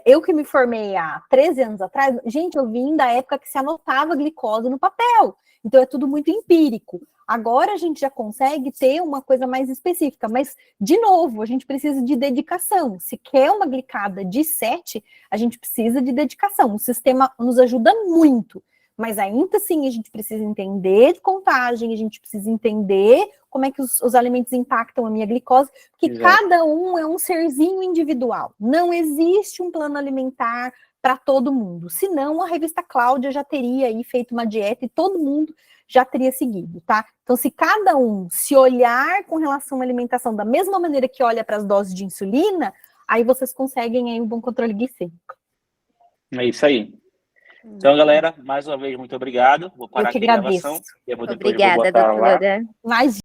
A: eu que me formei há 13 anos atrás, gente, eu vim da época que se anotava glicose no papel, então é tudo muito empírico. Agora a gente já consegue ter uma coisa mais específica, mas, de novo, a gente precisa de dedicação. Se quer uma glicada de 7, a gente precisa de dedicação. O sistema nos ajuda muito, mas ainda assim a gente precisa entender de contagem, a gente precisa entender como é que os alimentos impactam a minha glicose, porque cada um é um serzinho individual. Não existe um plano alimentar para todo mundo. Senão, a revista Cláudia já teria aí feito uma dieta e todo mundo já teria seguido, tá? Então, se cada um se olhar com relação à alimentação da mesma maneira que olha para as doses de insulina, aí vocês conseguem aí um bom controle glicêmico.
C: É isso aí. Então, galera, mais uma vez, muito obrigado. Vou parar aqui a gravação.
B: Obrigada, doutora.
A: Imagina.